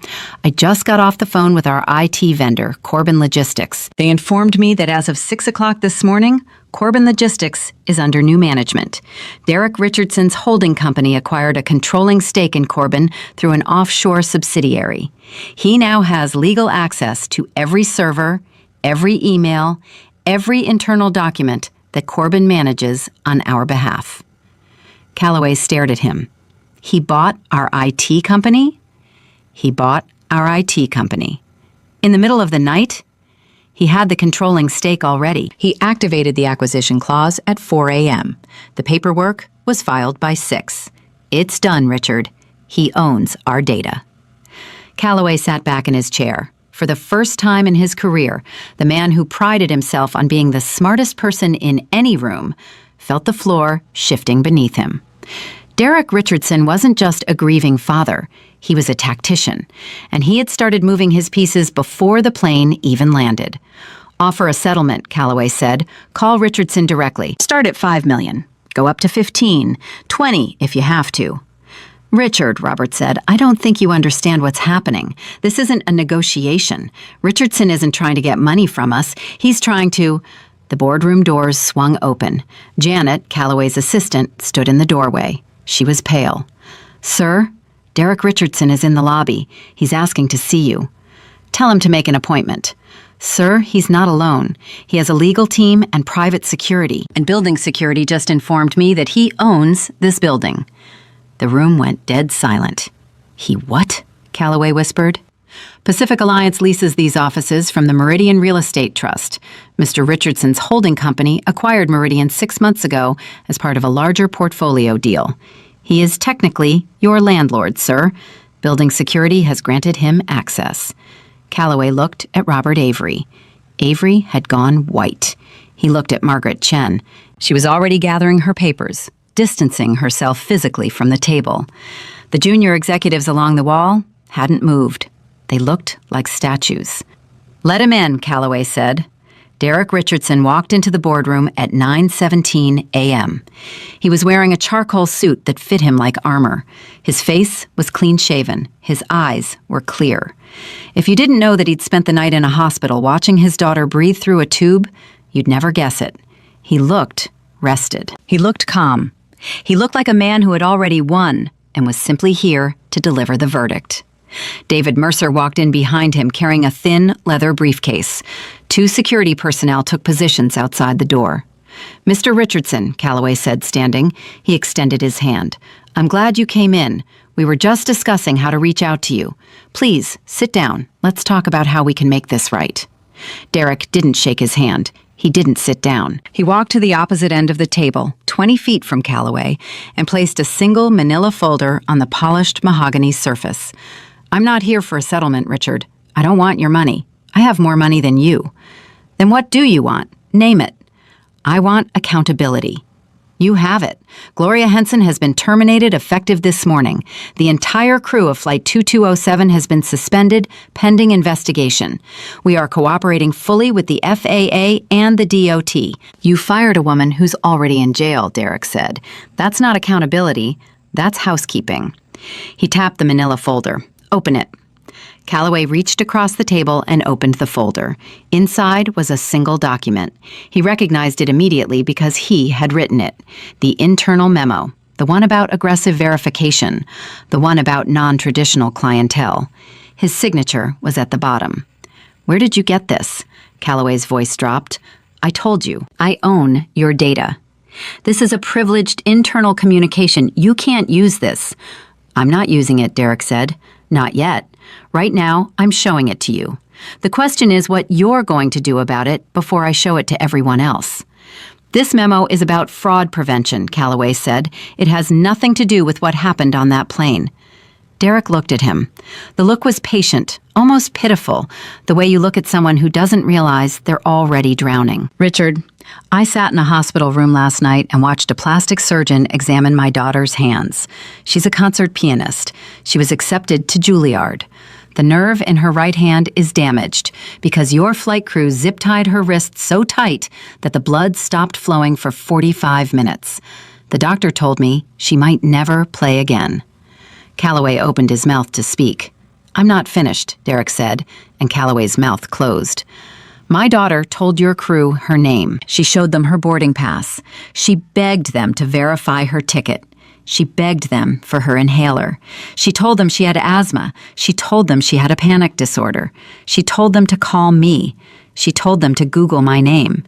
I just got off the phone with our IT vendor, Corbin Logistics. They informed me that as of 6 o'clock this morning, Corbin Logistics is under new management. Derek Richardson's holding company acquired a controlling stake in Corbin through an offshore subsidiary. He now has legal access to every server, every email, every internal document that Corbin manages on our behalf. Calloway stared at him. He bought our IT company? He bought our IT company. In the middle of the night? He had the controlling stake already. He activated the acquisition clause at 4 a.m. The paperwork was filed by 6. It's done, Richard. He owns our data. Calloway sat back in his chair. For the first time in his career, the man who prided himself on being the smartest person in any room felt the floor shifting beneath him. Derek Richardson wasn't just a grieving father. He was a tactician, and he had started moving his pieces before the plane even landed. Offer a settlement, Calloway said. Call Richardson directly. Start at $5 million. Go up to 15, 20 if you have to. Richard, Robert said, I don't think you understand what's happening. This isn't a negotiation. Richardson isn't trying to get money from us. He's trying to... The boardroom doors swung open. Janet, Calloway's assistant, stood in the doorway. She was pale. Sir, Derek Richardson is in the lobby. He's asking to see you. Tell him to make an appointment. Sir, he's not alone. He has a legal team and private security. And building security just informed me that he owns this building. The room went dead silent. He what? Calloway whispered. Pacific Alliance leases these offices from the Meridian Real Estate Trust. Mr. Richardson's holding company acquired Meridian 6 months ago as part of a larger portfolio deal. He is technically your landlord, sir. Building security has granted him access. Calloway looked at Robert Avery. Avery had gone white. He looked at Margaret Chen. She was already gathering her papers, distancing herself physically from the table. The junior executives along the wall hadn't moved. They looked like statues. "Let him in," Calloway said. Derek Richardson walked into the boardroom at 9:17 a.m. He was wearing a charcoal suit that fit him like armor. His face was clean-shaven. His eyes were clear. If you didn't know that he'd spent the night in a hospital watching his daughter breathe through a tube, you'd never guess it. He looked rested. He looked calm. He looked like a man who had already won and was simply here to deliver the verdict. David Mercer walked in behind him carrying a thin leather briefcase. 2 security personnel took positions outside the door. "Mr. Richardson," Calloway said, standing. He extended his hand. "I'm glad you came in. We were just discussing how to reach out to you. Please, sit down. Let's talk about how we can make this right." Derek didn't shake his hand. He didn't sit down. He walked to the opposite end of the table, 20 feet from Calloway, and placed a single manila folder on the polished mahogany surface. "I'm not here for a settlement, Richard. I don't want your money. I have more money than you." "Then what do you want? Name it." "I want accountability." "You have it. Gloria Henson has been terminated effective this morning. The entire crew of Flight 2207 has been suspended pending investigation. We are cooperating fully with the FAA and the DOT. You fired a woman who's already in jail, Derek said. That's not accountability. That's housekeeping. He tapped the manila folder. "Open it." Calloway reached across the table and opened the folder. Inside was a single document. He recognized it immediately because he had written it. The internal memo, the one about aggressive verification, the one about non-traditional clientele. His signature was at the bottom. "Where did you get this?" Calloway's voice dropped. "I told you, I own your data. This is a privileged internal communication. You can't use this." "I'm not using it," Derek said. "Not yet. Right now, I'm showing it to you. The question is what you're going to do about it before I show it to everyone else." "This memo is about fraud prevention," Calloway said. "It has nothing to do with what happened on that plane." Derek looked at him. The look was patient, almost pitiful, the way you look at someone who doesn't realize they're already drowning. "Richard, I sat in a hospital room last night and watched a plastic surgeon examine my daughter's hands. She's a concert pianist. She was accepted to Juilliard. The nerve in her right hand is damaged because your flight crew zip-tied her wrist so tight that the blood stopped flowing for 45 minutes. The doctor told me she might never play again." Calloway opened his mouth to speak. "I'm not finished," Derek said, and Calloway's mouth closed. "My daughter told your crew her name. She showed them her boarding pass. She begged them to verify her ticket. She begged them for her inhaler. She told them she had asthma. She told them she had a panic disorder. She told them to call me. She told them to Google my name.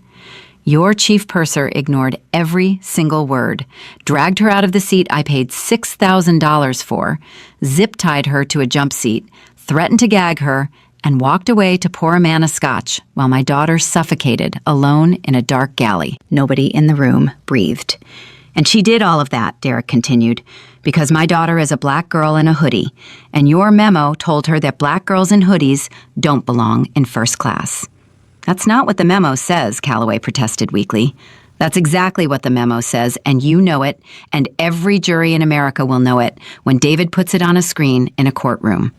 Your chief purser ignored every single word, dragged her out of the seat I paid $6,000 for, zip-tied her to a jump seat, threatened to gag her, and walked away to pour a man a scotch while my daughter suffocated alone in a dark galley. Nobody in the room breathed. And she did all of that," Derek continued, "because my daughter is a black girl in a hoodie, and your memo told her that black girls in hoodies don't belong in first class." "That's not what the memo says," Calloway protested weakly. "That's exactly what the memo says, and you know it, and every jury in America will know it when David puts it on a screen in a courtroom."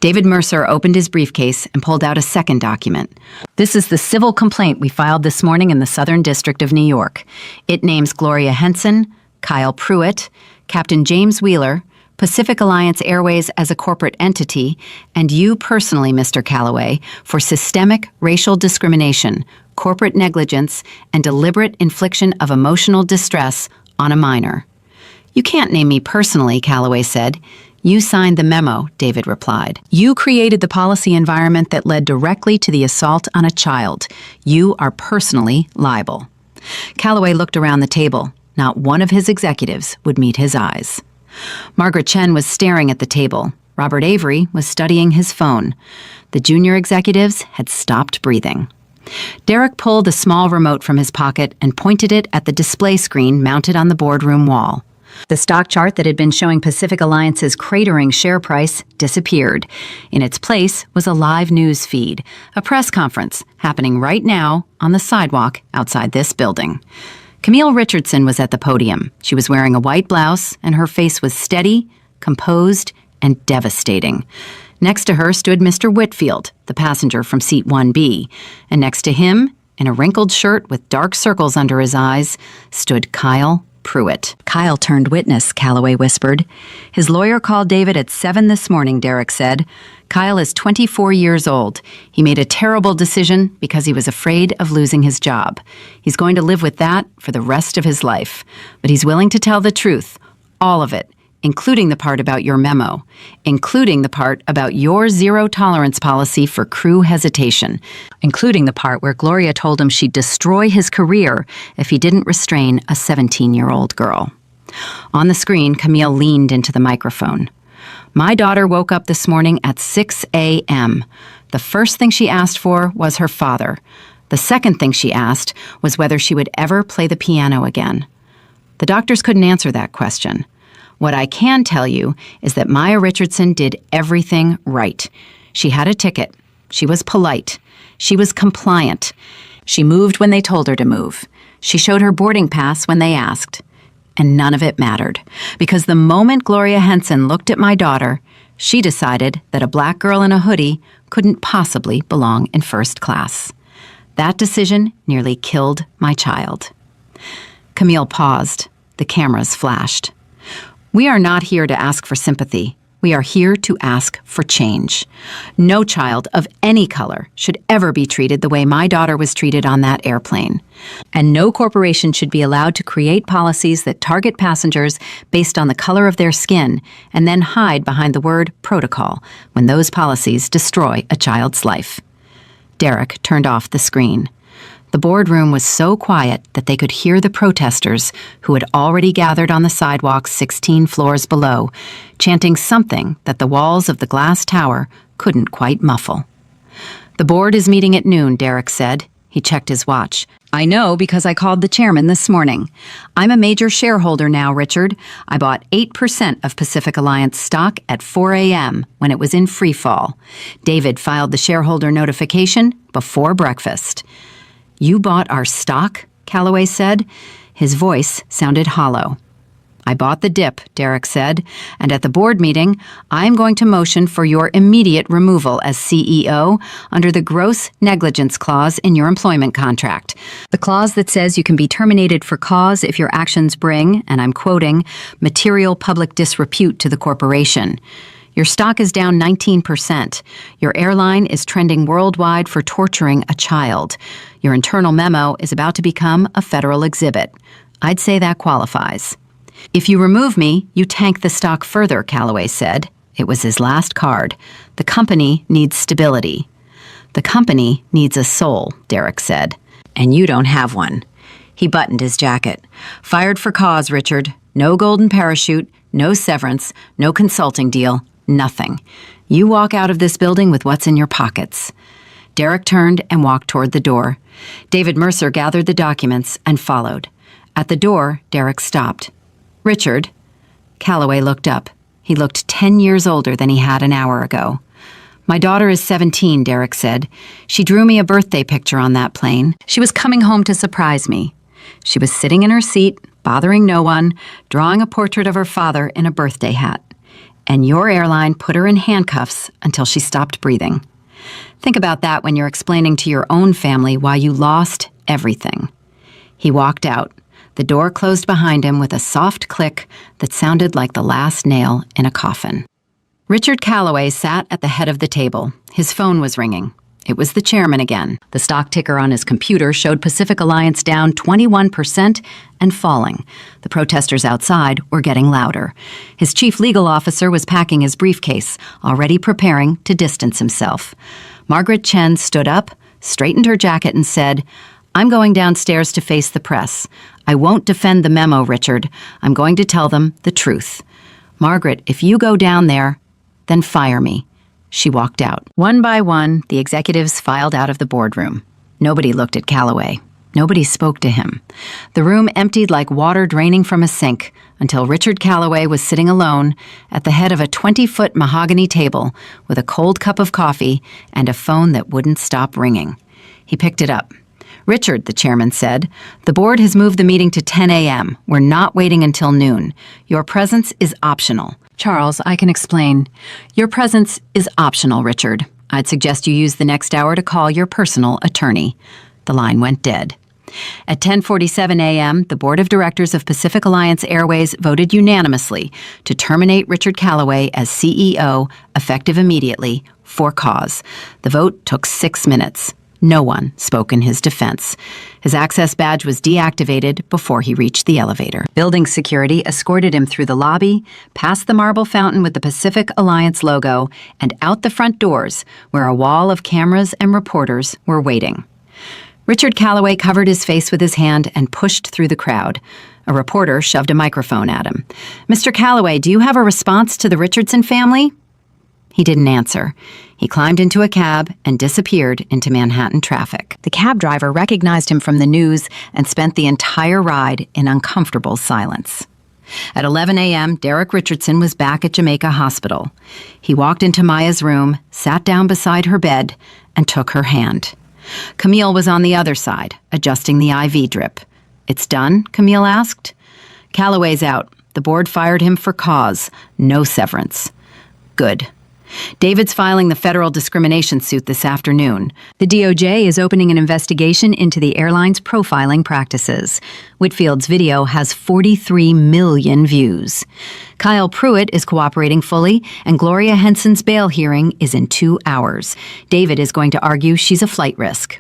David Mercer opened his briefcase and pulled out a second document. "This is the civil complaint we filed this morning in the Southern District of New York. It names Gloria Henson, Kyle Pruitt, Captain James Wheeler, Pacific Alliance Airways as a corporate entity, and you personally, Mr. Calloway, for systemic racial discrimination, corporate negligence, and deliberate infliction of emotional distress on a minor." "You can't name me personally," Calloway said. "You signed the memo," David replied. "You created the policy environment that led directly to the assault on a child. You are personally liable." Calloway looked around the table. Not one of his executives would meet his eyes. Margaret Chen was staring at the table. Robert Avery was studying his phone. The junior executives had stopped breathing. Derek pulled a small remote from his pocket and pointed it at the display screen mounted on the boardroom wall. The stock chart that had been showing Pacific Alliance's cratering share price disappeared. In its place was a live news feed, a press conference happening right now on the sidewalk outside this building. Camille Richardson was at the podium. She was wearing a white blouse, and her face was steady, composed, and devastating. Next to her stood Mr. Whitfield, the passenger from seat 1B, and next to him, in a wrinkled shirt with dark circles under his eyes, stood Kyle Pruitt. Kyle turned witness, Calloway whispered. His lawyer called David at 7 this morning, Derek said. Kyle is 24 years old. He made a terrible decision because he was afraid of losing his job. He's going to live with that for the rest of his life. But he's willing to tell the truth, all of it, including the part about your memo, including the part about your zero-tolerance policy for crew hesitation, including the part where Gloria told him she'd destroy his career if he didn't restrain a 17-year-old girl. On the screen, Camille leaned into the microphone. My daughter woke up this morning at 6 a.m. The first thing she asked for was her father. The second thing she asked was whether she would ever play the piano again. The doctors couldn't answer that question. What I can tell you is that Maya Richardson did everything right. She had a ticket. She was polite. She was compliant. She moved when they told her to move. She showed her boarding pass when they asked. And none of it mattered, because the moment Gloria Henson looked at my daughter, she decided that a black girl in a hoodie couldn't possibly belong in first class. That decision nearly killed my child. Camille paused. The cameras flashed. We are not here to ask for sympathy. We are here to ask for change. No child of any color should ever be treated the way my daughter was treated on that airplane. And no corporation should be allowed to create policies that target passengers based on the color of their skin and then hide behind the word protocol when those policies destroy a child's life. Derek turned off the screen. The boardroom was so quiet that they could hear the protesters, who had already gathered on the sidewalks 16 floors below, chanting something that the walls of the glass tower couldn't quite muffle. The board is meeting at noon, Derek said. He checked his watch. I know because I called the chairman this morning. I'm a major shareholder now, Richard. I bought 8% of Pacific Alliance stock at 4 a.m. when it was in free fall. David filed the shareholder notification before breakfast. You bought our stock? Calloway said. His voice sounded hollow. I bought the dip, Derek said, and at the board meeting, I'm going to motion for your immediate removal as CEO under the gross negligence clause in your employment contract. The clause that says you can be terminated for cause if your actions bring, and I'm quoting, material public disrepute to the corporation. Your stock is down 19%. Your airline is trending worldwide for torturing a child. Your internal memo is about to become a federal exhibit. I'd say that qualifies. If you remove me, you tank the stock further, Calloway said. It was his last card. The company needs stability. The company needs a soul, Derek said. And you don't have one. He buttoned his jacket. Fired for cause, Richard. No golden parachute, no severance, no consulting deal. Nothing. You walk out of this building with what's in your pockets. Derek turned and walked toward the door. David Mercer gathered the documents and followed. At the door, Derek stopped. Richard. Calloway looked up. He looked 10 years older than he had an hour ago. My daughter is 17, Derek said. She drew me a birthday picture on that plane. She was coming home to surprise me. She was sitting in her seat, bothering no one, drawing a portrait of her father in a birthday hat. And your airline put her in handcuffs until she stopped breathing. Think about that when you're explaining to your own family why you lost everything. He walked out. The door closed behind him with a soft click that sounded like the last nail in a coffin. Richard Calloway sat at the head of the table. His phone was ringing. It was the chairman again. The stock ticker on his computer showed Pacific Alliance down 21% and falling. The protesters outside were getting louder. His chief legal officer was packing his briefcase, already preparing to distance himself. Margaret Chen stood up, straightened her jacket, and said, I'm going downstairs to face the press. I won't defend the memo, Richard. I'm going to tell them the truth. Margaret, if you go down there, then fire me. She walked out. One by one, the executives filed out of the boardroom. Nobody looked at Calloway. Nobody spoke to him. The room emptied like water draining from a sink until Richard Calloway was sitting alone at the head of a 20-foot mahogany table with a cold cup of coffee and a phone that wouldn't stop ringing. He picked it up. "Richard," the chairman said, "the board has moved the meeting to 10 a.m. We're not waiting until noon. Your presence is optional." "Charles, I can explain. Your presence is optional, Richard. I'd suggest you use the next hour to call your personal attorney." The line went dead. At 10:47 a.m., the Board of Directors of Pacific Alliance Airways voted unanimously to terminate Richard Callaway as CEO, effective immediately, for cause. The vote took 6 minutes. No one spoke in his defense. His access badge was deactivated before he reached the elevator. Building security escorted him through the lobby, past the marble fountain with the Pacific Alliance logo, and out the front doors, where a wall of cameras and reporters were waiting. Richard Callaway covered his face with his hand and pushed through the crowd. A reporter shoved a microphone at him. "Mr. Callaway, do you have a response to the Richardson family?" He didn't answer. He climbed into a cab and disappeared into Manhattan traffic. The cab driver recognized him from the news and spent the entire ride in uncomfortable silence. At 11 a.m., Derek Richardson was back at Jamaica Hospital. He walked into Maya's room, sat down beside her bed, and took her hand. Camille was on the other side, adjusting the IV drip. "It's done?" Camille asked. "Callaway's out. The board fired him for cause. No severance." "Good." David's filing the federal discrimination suit this afternoon. The DOJ is opening an investigation into the airline's profiling practices. Whitfield's video has 43 million views. Kyle Pruitt is cooperating fully, and Gloria Henson's bail hearing is in 2 hours. David is going to argue she's a flight risk.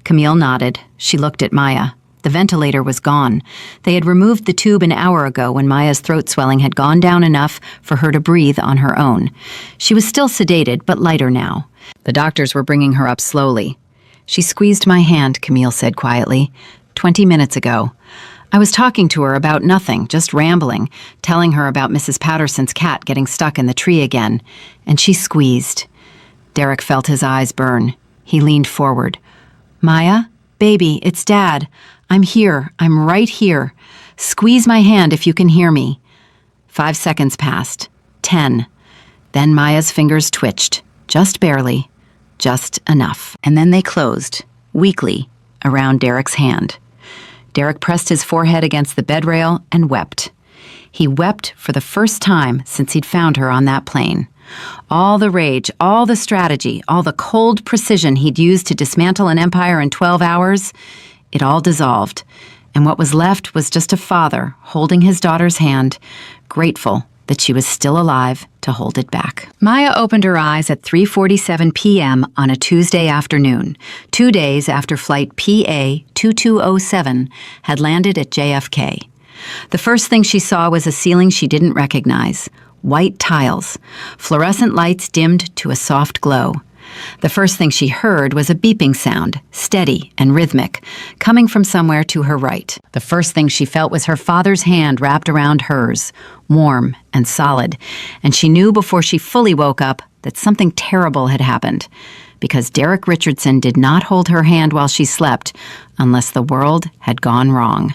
Camille nodded. She looked at Maya. The ventilator was gone. They had removed the tube an hour ago when Maya's throat swelling had gone down enough for her to breathe on her own. She was still sedated, but lighter now. The doctors were bringing her up slowly. "She squeezed my hand," Camille said quietly. 20 minutes ago. I was talking to her about nothing, just rambling, telling her about Mrs. Patterson's cat getting stuck in the tree again, and she squeezed." Derek felt his eyes burn. He leaned forward. "Maya? Baby, it's Dad. I'm here. I'm right here. Squeeze my hand if you can hear me." 5 seconds passed. 10. Then Maya's fingers twitched. Just barely. Just enough. And then they closed, weakly, around Derek's hand. Derek pressed his forehead against the bed rail and wept. He wept for the first time since he'd found her on that plane. All the rage, all the strategy, all the cold precision he'd used to dismantle an empire in 12 hours, it all dissolved, and what was left was just a father holding his daughter's hand, grateful that she was still alive to hold it back. Maya opened her eyes at 3:47 p.m. on a Tuesday afternoon, 2 days after flight PA 2207 had landed at JFK. The first thing she saw was a ceiling she didn't recognize. White tiles, fluorescent lights dimmed to a soft glow. The first thing she heard was a beeping sound, steady and rhythmic, coming from somewhere to her right. The first thing she felt was her father's hand wrapped around hers, warm and solid, and she knew before she fully woke up that something terrible had happened, because Derek Richardson did not hold her hand while she slept unless the world had gone wrong.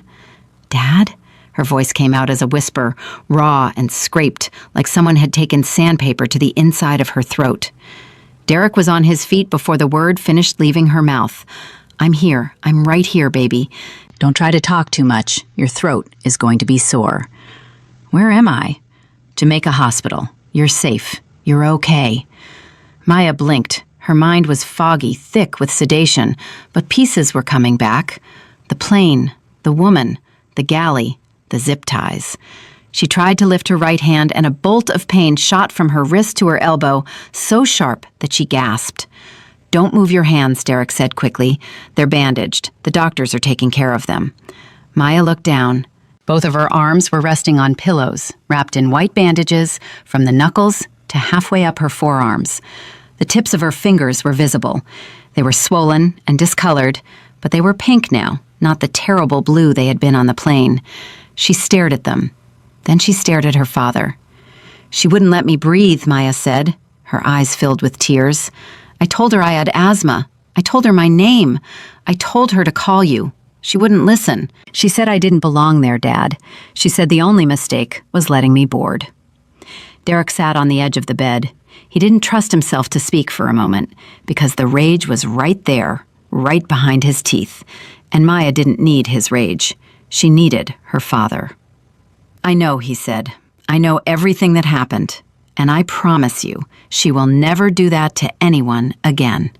"Dad?" Her voice came out as a whisper, raw and scraped, like someone had taken sandpaper to the inside of her throat. Derek was on his feet before the word finished leaving her mouth. "I'm here. I'm right here, baby. Don't try to talk too much. Your throat is going to be sore." "Where am I?" "Jamaica Hospital. You're safe. You're okay." Maya blinked. Her mind was foggy, thick with sedation, but pieces were coming back. The plane, the woman, the galley, the zip ties. She tried to lift her right hand, and a bolt of pain shot from her wrist to her elbow, so sharp that she gasped. "Don't move your hands," Derek said quickly. "They're bandaged. The doctors are taking care of them." Maya looked down. Both of her arms were resting on pillows, wrapped in white bandages from the knuckles to halfway up her forearms. The tips of her fingers were visible. They were swollen and discolored, but they were pink now, not the terrible blue they had been on the plane. She stared at them. Then she stared at her father. "She wouldn't let me breathe," Maya said, her eyes filled with tears. "I told her I had asthma. I told her my name. I told her to call you. She wouldn't listen. She said I didn't belong there, Dad. She said the only mistake was letting me board." Derek sat on the edge of the bed. He didn't trust himself to speak for a moment, because the rage was right there, right behind his teeth. And Maya didn't need his rage. She needed her father. "I know," he said. "I know everything that happened. And I promise you, she will never do that to anyone again."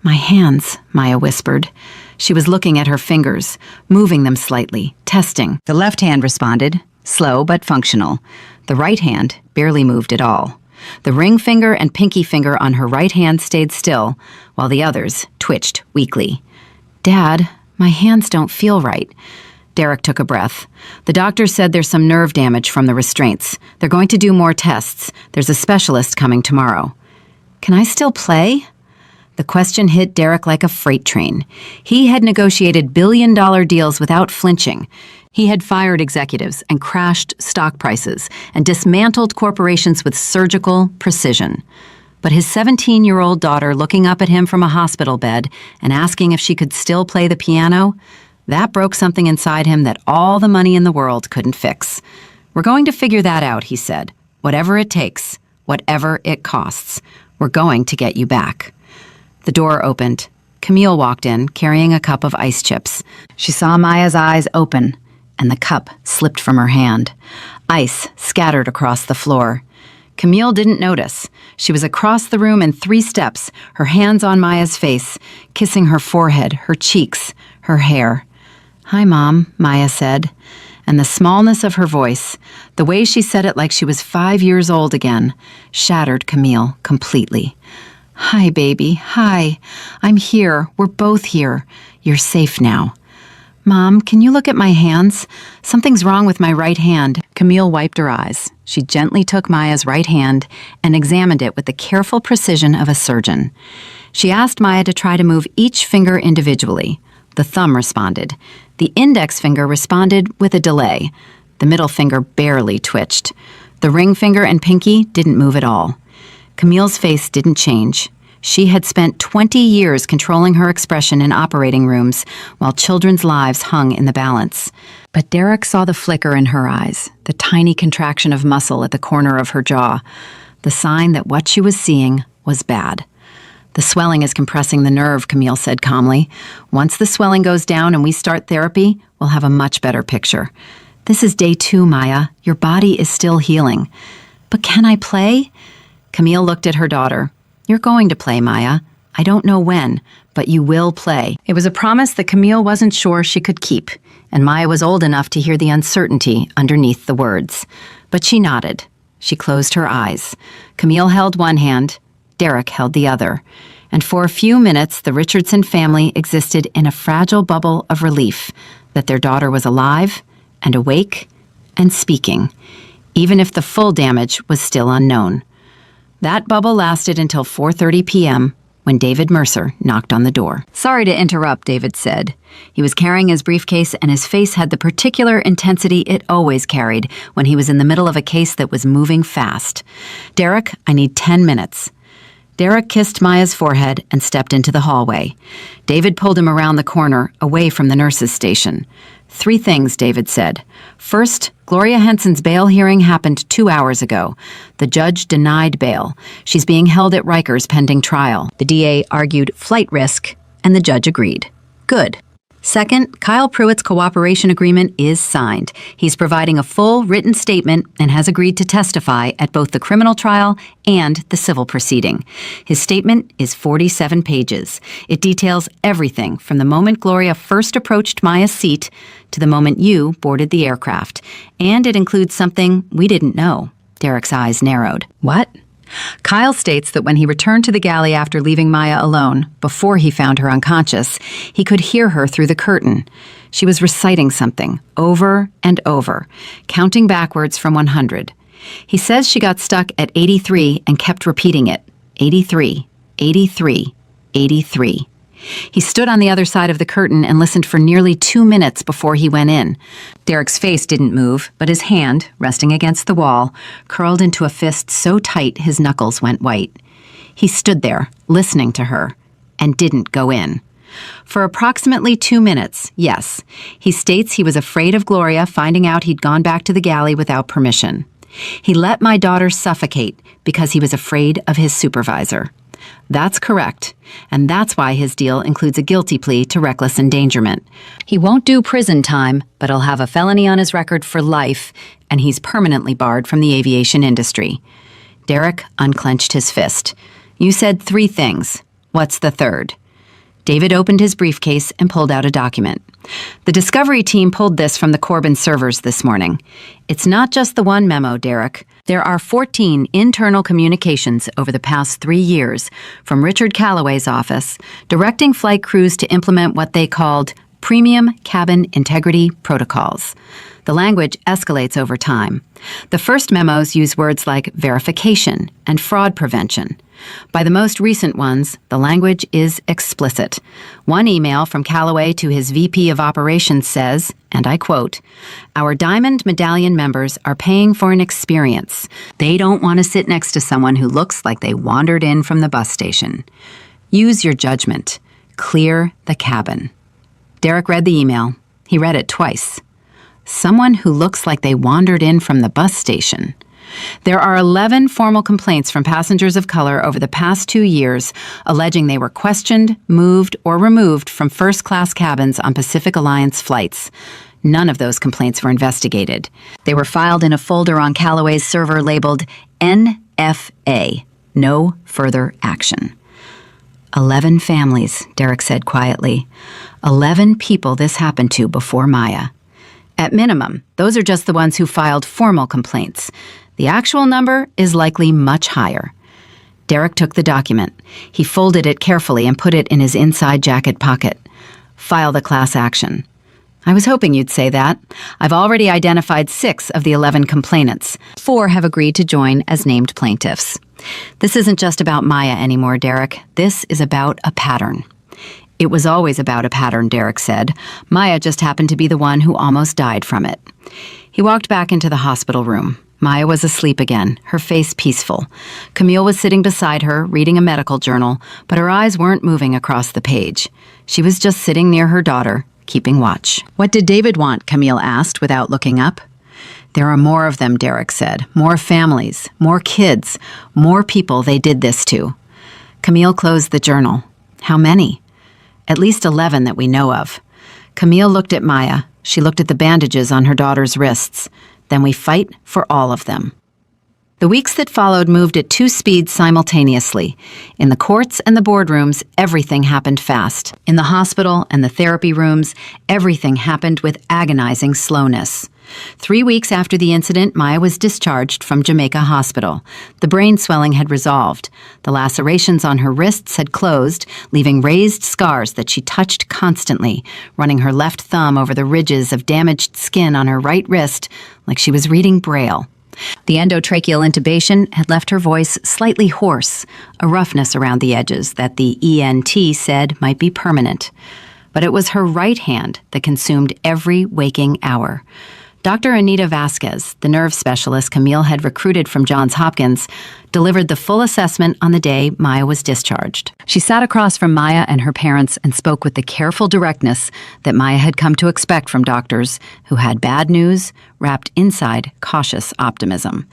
"My hands," Maya whispered. She was looking at her fingers, moving them slightly, testing. The left hand responded, slow but functional. The right hand barely moved at all. The ring finger and pinky finger on her right hand stayed still, while the others twitched weakly. "Dad, my hands don't feel right." Derek took a breath. "The doctor said there's some nerve damage from the restraints. They're going to do more tests. There's a specialist coming tomorrow." "Can I still play?" The question hit Derek like a freight train. He had negotiated billion-dollar deals without flinching. He had fired executives and crashed stock prices and dismantled corporations with surgical precision. But his 17-year-old daughter looking up at him from a hospital bed and asking if she could still play the piano, that broke something inside him that all the money in the world couldn't fix. "We're going to figure that out," he said. "Whatever it takes, whatever it costs. We're going to get you back." The door opened. Camille walked in, carrying a cup of ice chips. She saw Maya's eyes open, and the cup slipped from her hand. Ice scattered across the floor. Camille didn't notice. She was across the room in 3 steps, her hands on Maya's face, kissing her forehead, her cheeks, her hair. "Hi, Mom," Maya said. And the smallness of her voice, the way she said it like she was 5 years old again, shattered Camille completely. "Hi, baby. Hi. I'm here. We're both here. You're safe now." "Mom, can you look at my hands? Something's wrong with my right hand." Camille wiped her eyes. She gently took Maya's right hand and examined it with the careful precision of a surgeon. She asked Maya to try to move each finger individually. The thumb responded. The index finger responded with a delay. The middle finger barely twitched. The ring finger and pinky didn't move at all. Camille's face didn't change. She had spent 20 years controlling her expression in operating rooms while children's lives hung in the balance. But Derek saw the flicker in her eyes, the tiny contraction of muscle at the corner of her jaw, the sign that what she was seeing was bad. "The swelling is compressing the nerve," Camille said calmly. "Once the swelling goes down and we start therapy, we'll have a much better picture. This is day 2, Maya. Your body is still healing." "But can I play?" Camille looked at her daughter. "You're going to play, Maya. I don't know when, but you will play." It was a promise that Camille wasn't sure she could keep, and Maya was old enough to hear the uncertainty underneath the words. But she nodded. She closed her eyes. Camille held one hand. Derek held the other. And for a few minutes, the Richardson family existed in a fragile bubble of relief that their daughter was alive and awake and speaking, even if the full damage was still unknown. That bubble lasted until 4:30 p.m. when David Mercer knocked on the door. "Sorry to interrupt," David said. He was carrying his briefcase, and his face had the particular intensity it always carried when he was in the middle of a case that was moving fast. "Derek, I need 10 minutes. Derek kissed Maya's forehead and stepped into the hallway. David pulled him around the corner, away from the nurse's station. 3 things, David said. First, Gloria Henson's bail hearing happened 2 hours ago. The judge denied bail. She's being held at Rikers pending trial. The DA argued flight risk, and the judge agreed. Good. Second, Kyle Pruitt's cooperation agreement is signed. He's providing a full written statement and has agreed to testify at both the criminal trial and the civil proceeding. His statement is 47 pages. It details everything from the moment Gloria first approached Maya's seat to the moment you boarded the aircraft. And it includes something we didn't know. Derek's eyes narrowed. What? Kyle states that when he returned to the galley after leaving Maya alone, before he found her unconscious, he could hear her through the curtain. She was reciting something, over and over, counting backwards from 100. He says she got stuck at 83 and kept repeating it. 83, 83, 83. He stood on the other side of the curtain and listened for nearly 2 minutes before he went in. Derek's face didn't move, but his hand, resting against the wall, curled into a fist so tight his knuckles went white. He stood there, listening to her, and didn't go in. For approximately 2 minutes, yes, he states he was afraid of Gloria finding out he'd gone back to the galley without permission. He let my daughter suffocate because he was afraid of his supervisor. That's correct, and that's why his deal includes a guilty plea to reckless endangerment. He won't do prison time, but he'll have a felony on his record for life, and he's permanently barred from the aviation industry. Derek unclenched his fist. You said 3 things. What's the third? David opened his briefcase and pulled out a document. The Discovery team pulled this from the Corbin servers this morning. It's not just the one memo, Derek. There are 14 internal communications over the past 3 years from Richard Calloway's office directing flight crews to implement what they called premium cabin integrity protocols. The language escalates over time. The first memos use words like verification and fraud prevention. By the most recent ones, the language is explicit. One email from Calloway to his VP of Operations says, and I quote, "Our Diamond Medallion members are paying for an experience. They don't want to sit next to someone who looks like they wandered in from the bus station. Use your judgment. Clear the cabin." Derek read the email. He read it twice. Someone who looks like they wandered in from the bus station. There are 11 formal complaints from passengers of color over the past 2 years alleging they were questioned, moved, or removed from first-class cabins on Pacific Alliance flights. None of those complaints were investigated. They were filed in a folder on Calloway's server labeled NFA, No Further Action. 11 families, Derek said quietly. 11 people this happened to before Maya. At minimum, those are just the ones who filed formal complaints. The actual number is likely much higher. Derek took the document. He folded it carefully and put it in his inside jacket pocket. File the class action. I was hoping you'd say that. I've already identified 6 of the 11 complainants. 4 have agreed to join as named plaintiffs. This isn't just about Maya anymore, Derek. This is about a pattern. It was always about a pattern, Derek said. Maya just happened to be the one who almost died from it. He walked back into the hospital room. Maya was asleep again, her face peaceful. Camille was sitting beside her, reading a medical journal, but her eyes weren't moving across the page. She was just sitting near her daughter, keeping watch. What did David want? Camille asked without looking up. There are more of them, Derek said. More families, more kids, more people they did this to. Camille closed the journal. How many? At least 11 that we know of. Camille looked at Maya. She looked at the bandages on her daughter's wrists. Then we fight for all of them. The weeks that followed moved at 2 speeds simultaneously. In the courts and the boardrooms, everything happened fast. In the hospital and the therapy rooms, everything happened with agonizing slowness. 3 weeks after the incident, Maya was discharged from Jamaica Hospital. The brain swelling had resolved. The lacerations on her wrists had closed, leaving raised scars that she touched constantly, running her left thumb over the ridges of damaged skin on her right wrist like she was reading Braille. The endotracheal intubation had left her voice slightly hoarse, a roughness around the edges that the ENT said might be permanent. But it was her right hand that consumed every waking hour. Dr. Anita Vasquez, the nerve specialist Camille had recruited from Johns Hopkins, delivered the full assessment on the day Maya was discharged. She sat across from Maya and her parents and spoke with the careful directness that Maya had come to expect from doctors who had bad news wrapped inside cautious optimism.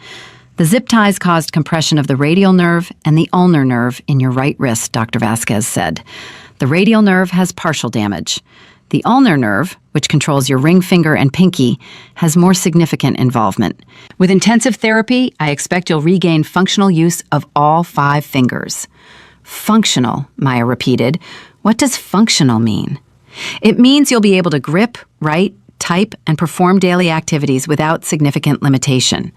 The zip ties caused compression of the radial nerve and the ulnar nerve in your right wrist, Dr. Vasquez said. The radial nerve has partial damage. The ulnar nerve, which controls your ring finger and pinky, has more significant involvement. With intensive therapy, I expect you'll regain functional use of all 5 fingers. Functional, Maya repeated. What does functional mean? It means you'll be able to grip, write, type, and perform daily activities without significant limitation.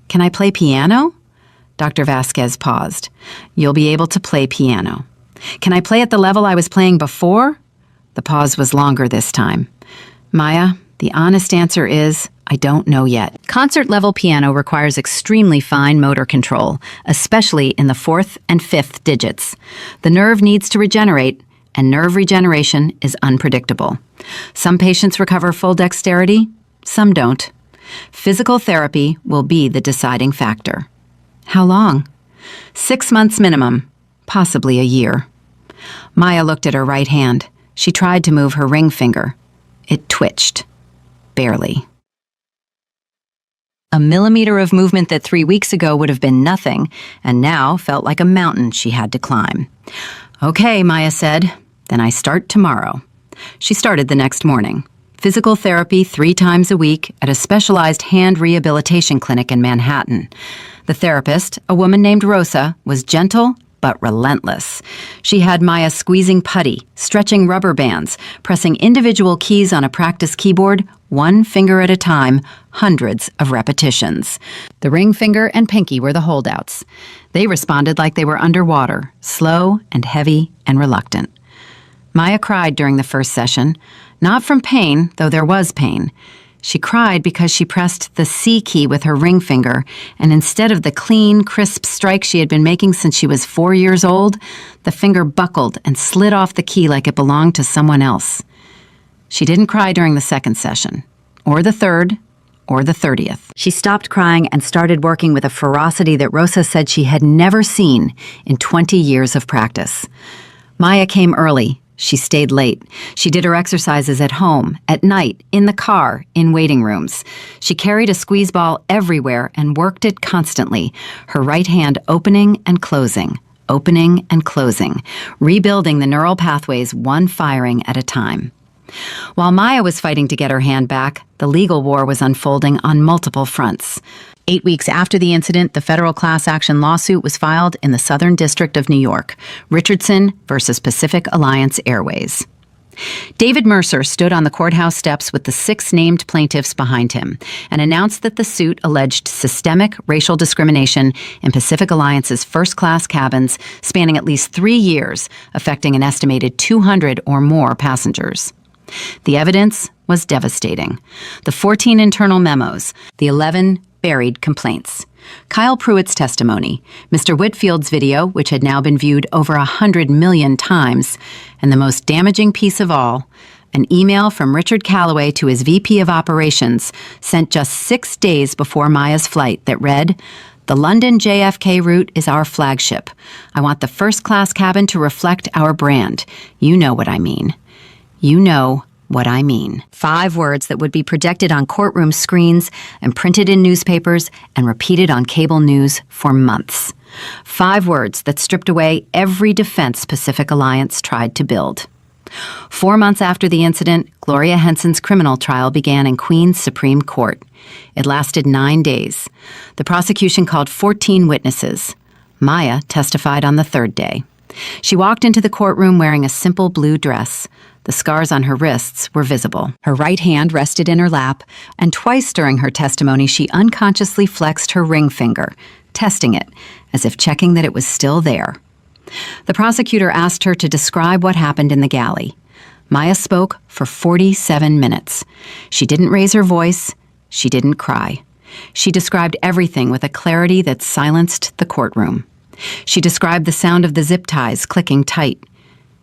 Can I play piano? Dr. Vasquez paused. You'll be able to play piano. Can I play at the level I was playing before? The pause was longer this time. Maya, the honest answer is, I don't know yet. Concert-level piano requires extremely fine motor control, especially in the 4th and 5th digits. The nerve needs to regenerate, and nerve regeneration is unpredictable. Some patients recover full dexterity, some don't. Physical therapy will be the deciding factor. How long? 6 months minimum, possibly a year. Maya looked at her right hand. She tried to move her ring finger. It twitched. Barely. A millimeter of movement that 3 weeks ago would have been nothing, and now felt like a mountain she had to climb. "Okay," Maya said, "then I start tomorrow." She started the next morning. Physical therapy 3 times a week at a specialized hand rehabilitation clinic in Manhattan. The therapist, a woman named Rosa, was gentle but relentless. She had Maya squeezing putty, stretching rubber bands, pressing individual keys on a practice keyboard, 1 finger at a time, hundreds of repetitions. The ring finger and pinky were the holdouts. They responded like they were underwater, slow and heavy and reluctant. Maya cried during the first session, not from pain, though there was pain. She cried because she pressed the C key with her ring finger, and instead of the clean, crisp strike she had been making since she was 4 years old, the finger buckled and slid off the key like it belonged to someone else. She didn't cry during the second session, or the third, or the 30th. She stopped crying and started working with a ferocity that Rosa said she had never seen in 20 years of practice. Maya came early. She stayed late. She did her exercises at home, at night, in the car, in waiting rooms. She carried a squeeze ball everywhere and worked it constantly, her right hand opening and closing, rebuilding the neural pathways one firing at a time. While Maya was fighting to get her hand back, the legal war was unfolding on multiple fronts. 8 weeks after the incident, the federal class action lawsuit was filed in the Southern District of New York, Richardson versus Pacific Alliance Airways. David Mercer stood on the courthouse steps with the 6 named plaintiffs behind him and announced that the suit alleged systemic racial discrimination in Pacific Alliance's first-class cabins spanning at least 3 years, affecting an estimated 200 or more passengers. The evidence was devastating. The 14 internal memos, the 11 buried complaints. Kyle Pruitt's testimony, Mr. Whitfield's video, which had now been viewed over 100 million times, and the most damaging piece of all, an email from Richard Calloway to his VP of Operations sent just 6 days before Maya's flight that read, "The London JFK route is our flagship. I want the first-class cabin to reflect our brand. You know what I mean. You know what I mean." 5 words that would be projected on courtroom screens and printed in newspapers and repeated on cable news for months. 5 words that stripped away every defense Pacific Alliance tried to build. 4 months after the incident, Gloria Henson's criminal trial began in Queens Supreme Court. It lasted 9 days. The prosecution called 14 witnesses. Maya testified on the 3rd day. She walked into the courtroom wearing a simple blue dress. The scars on her wrists were visible. Her right hand rested in her lap, and twice during her testimony she unconsciously flexed her ring finger, testing it, as if checking that it was still there. The prosecutor asked her to describe what happened in the galley. Maya spoke for 47 minutes. She didn't raise her voice. She didn't cry. She described everything with a clarity that silenced the courtroom. She described the sound of the zip ties clicking tight.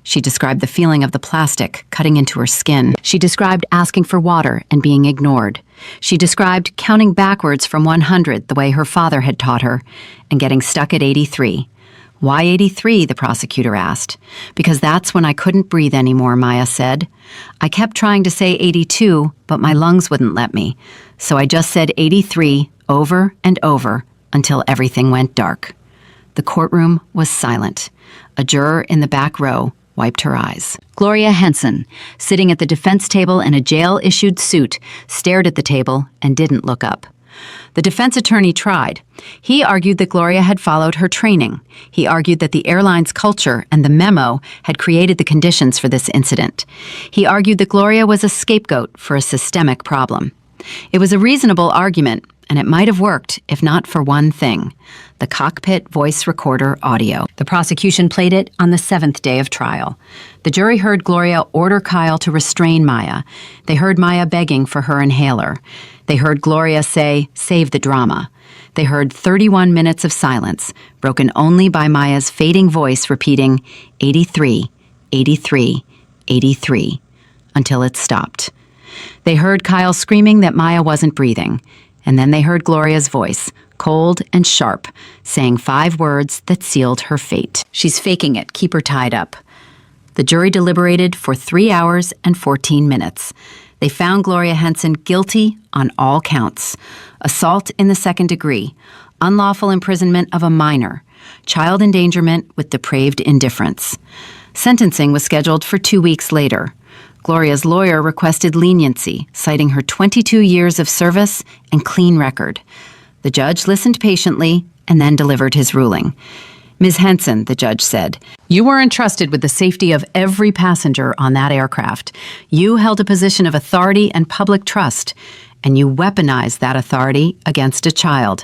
She described the feeling of the plastic cutting into her skin. She described asking for water and being ignored. She described counting backwards from 100 the way her father had taught her and getting stuck at 83. "Why 83?" the prosecutor asked. "Because that's when I couldn't breathe anymore," Maya said. "I kept trying to say 82, but my lungs wouldn't let me. So I just said 83 over and over until everything went dark." The courtroom was silent. A juror in the back row wiped her eyes. Gloria Henson, sitting at the defense table in a jail-issued suit, stared at the table and didn't look up. The defense attorney tried. He argued that Gloria had followed her training. He argued that the airline's culture and the memo had created the conditions for this incident. He argued that Gloria was a scapegoat for a systemic problem. It was a reasonable argument, and it might have worked if not for one thing: the cockpit voice recorder audio. The prosecution played it on the 7th day of trial. The jury heard Gloria order Kyle to restrain Maya. They heard Maya begging for her inhaler. They heard Gloria say, "Save the drama." They heard 31 minutes of silence, broken only by Maya's fading voice repeating 83, 83, 83, until it stopped. They heard Kyle screaming that Maya wasn't breathing. And then they heard Gloria's voice, cold and sharp, saying 5 words that sealed her fate. "She's faking it. Keep her tied up." The jury deliberated for 3 hours and 14 minutes. They found Gloria Henson guilty on all counts: assault in the second degree, unlawful imprisonment of a minor, child endangerment with depraved indifference. Sentencing was scheduled for 2 weeks later. Gloria's lawyer requested leniency, citing her 22 years of service and clean record. The judge listened patiently and then delivered his ruling. Ms. Henson, the judge said, "You were entrusted with the safety of every passenger on that aircraft. You held a position of authority and public trust, and you weaponized that authority against a child.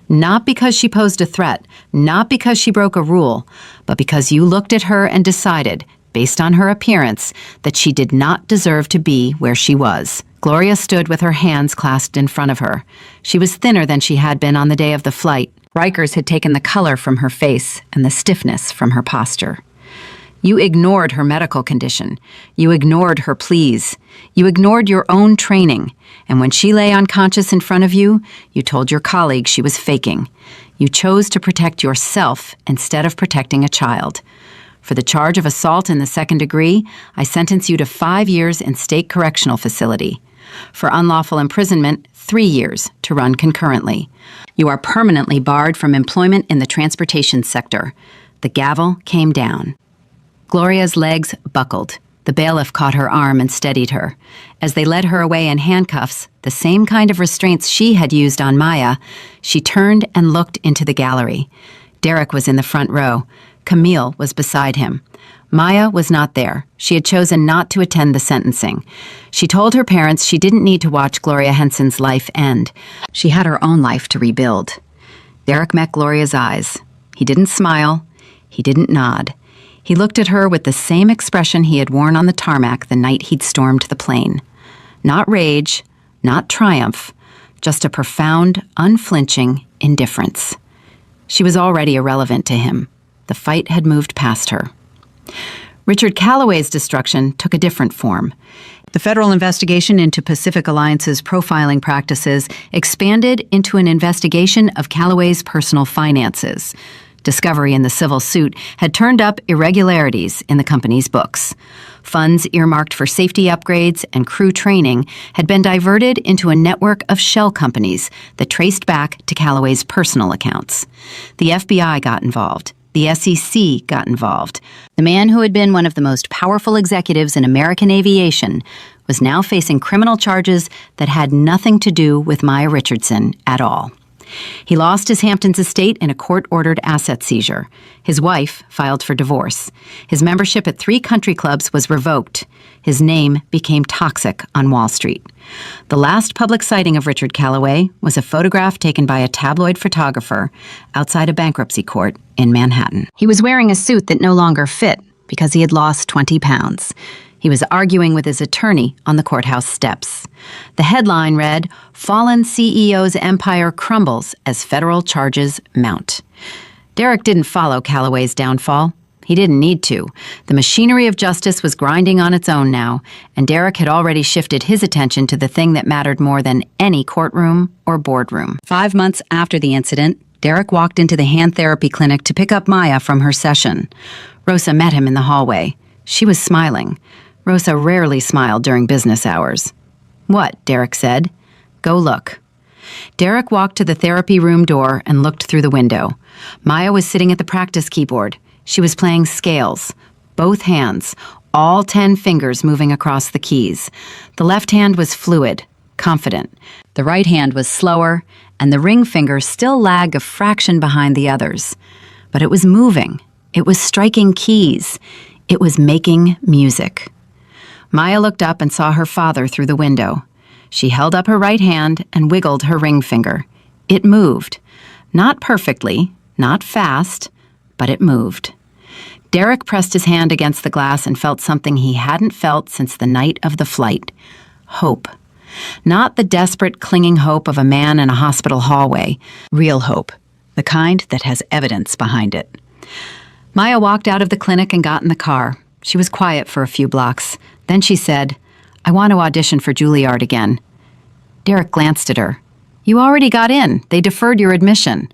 Not because she posed a threat, not because she broke a rule, but because you looked at her and decided, based on her appearance, that she did not deserve to be where she was." Gloria stood with her hands clasped in front of her. She was thinner than she had been on the day of the flight. Rikers had taken the color from her face and the stiffness from her posture. You ignored her medical condition. You ignored her pleas. You ignored your own training. And when she lay unconscious in front of you, you told your colleague she was faking. You chose to protect yourself instead of protecting a child. For the charge of assault in the second degree, I sentence you to 5 years in state correctional facility. For unlawful imprisonment, 3 years to run concurrently. You are permanently barred from employment in the transportation sector. The gavel came down. Gloria's legs buckled. The bailiff caught her arm and steadied her. As they led her away in handcuffs, the same kind of restraints she had used on Maya, she turned and looked into the gallery. Derek was in the front row. Camille was beside him. Maya was not there. She had chosen not to attend the sentencing. She told her parents she didn't need to watch Gloria Henson's life end. She had her own life to rebuild. Derek met Gloria's eyes. He didn't smile. He didn't nod. He looked at her with the same expression he had worn on the tarmac the night he'd stormed the plane. Not rage, not triumph, just a profound, unflinching indifference. She was already irrelevant to him. The fight had moved past her. Richard Calloway's destruction took a different form. The federal investigation into Pacific Alliance's profiling practices expanded into an investigation of Calloway's personal finances. Discovery in the civil suit had turned up irregularities in the company's books. Funds earmarked for safety upgrades and crew training had been diverted into a network of shell companies that traced back to Calloway's personal accounts. The FBI got involved. The SEC got involved. The man who had been one of the most powerful executives in American aviation was now facing criminal charges that had nothing to do with Maya Richardson at all. He lost his Hamptons estate in a court-ordered asset seizure. His wife filed for divorce. His membership at 3 country clubs was revoked. His name became toxic on Wall Street. The last public sighting of Richard Calloway was a photograph taken by a tabloid photographer outside a bankruptcy court in Manhattan. He was wearing a suit that no longer fit because he had lost 20 pounds. He was arguing with his attorney on the courthouse steps. The headline read, "Fallen CEO's Empire Crumbles as Federal Charges Mount." Derek didn't follow Calloway's downfall. He didn't need to. The machinery of justice was grinding on its own now, and Derek had already shifted his attention to the thing that mattered more than any courtroom or boardroom. 5 months after the incident, Derek walked into the hand therapy clinic to pick up Maya from her session. Rosa met him in the hallway. She was smiling. Rosa rarely smiled during business hours. "What?" Derek said. "Go look." Derek walked to the therapy room door and looked through the window. Maya was sitting at the practice keyboard. She was playing scales, both hands, all 10 fingers moving across the keys. The left hand was fluid, confident. The right hand was slower, and the ring finger still lagged a fraction behind the others. But it was moving. It was striking keys. It was making music. Maya looked up and saw her father through the window. She held up her right hand and wiggled her ring finger. It moved. Not perfectly, not fast, but it moved. Derek pressed his hand against the glass and felt something he hadn't felt since the night of the flight. Hope. Not the desperate, clinging hope of a man in a hospital hallway. Real hope. The kind that has evidence behind it. Maya walked out of the clinic and got in the car. She was quiet for a few blocks. Then she said, "I want to audition for Juilliard again." Derek glanced at her. "You already got in. They deferred your admission."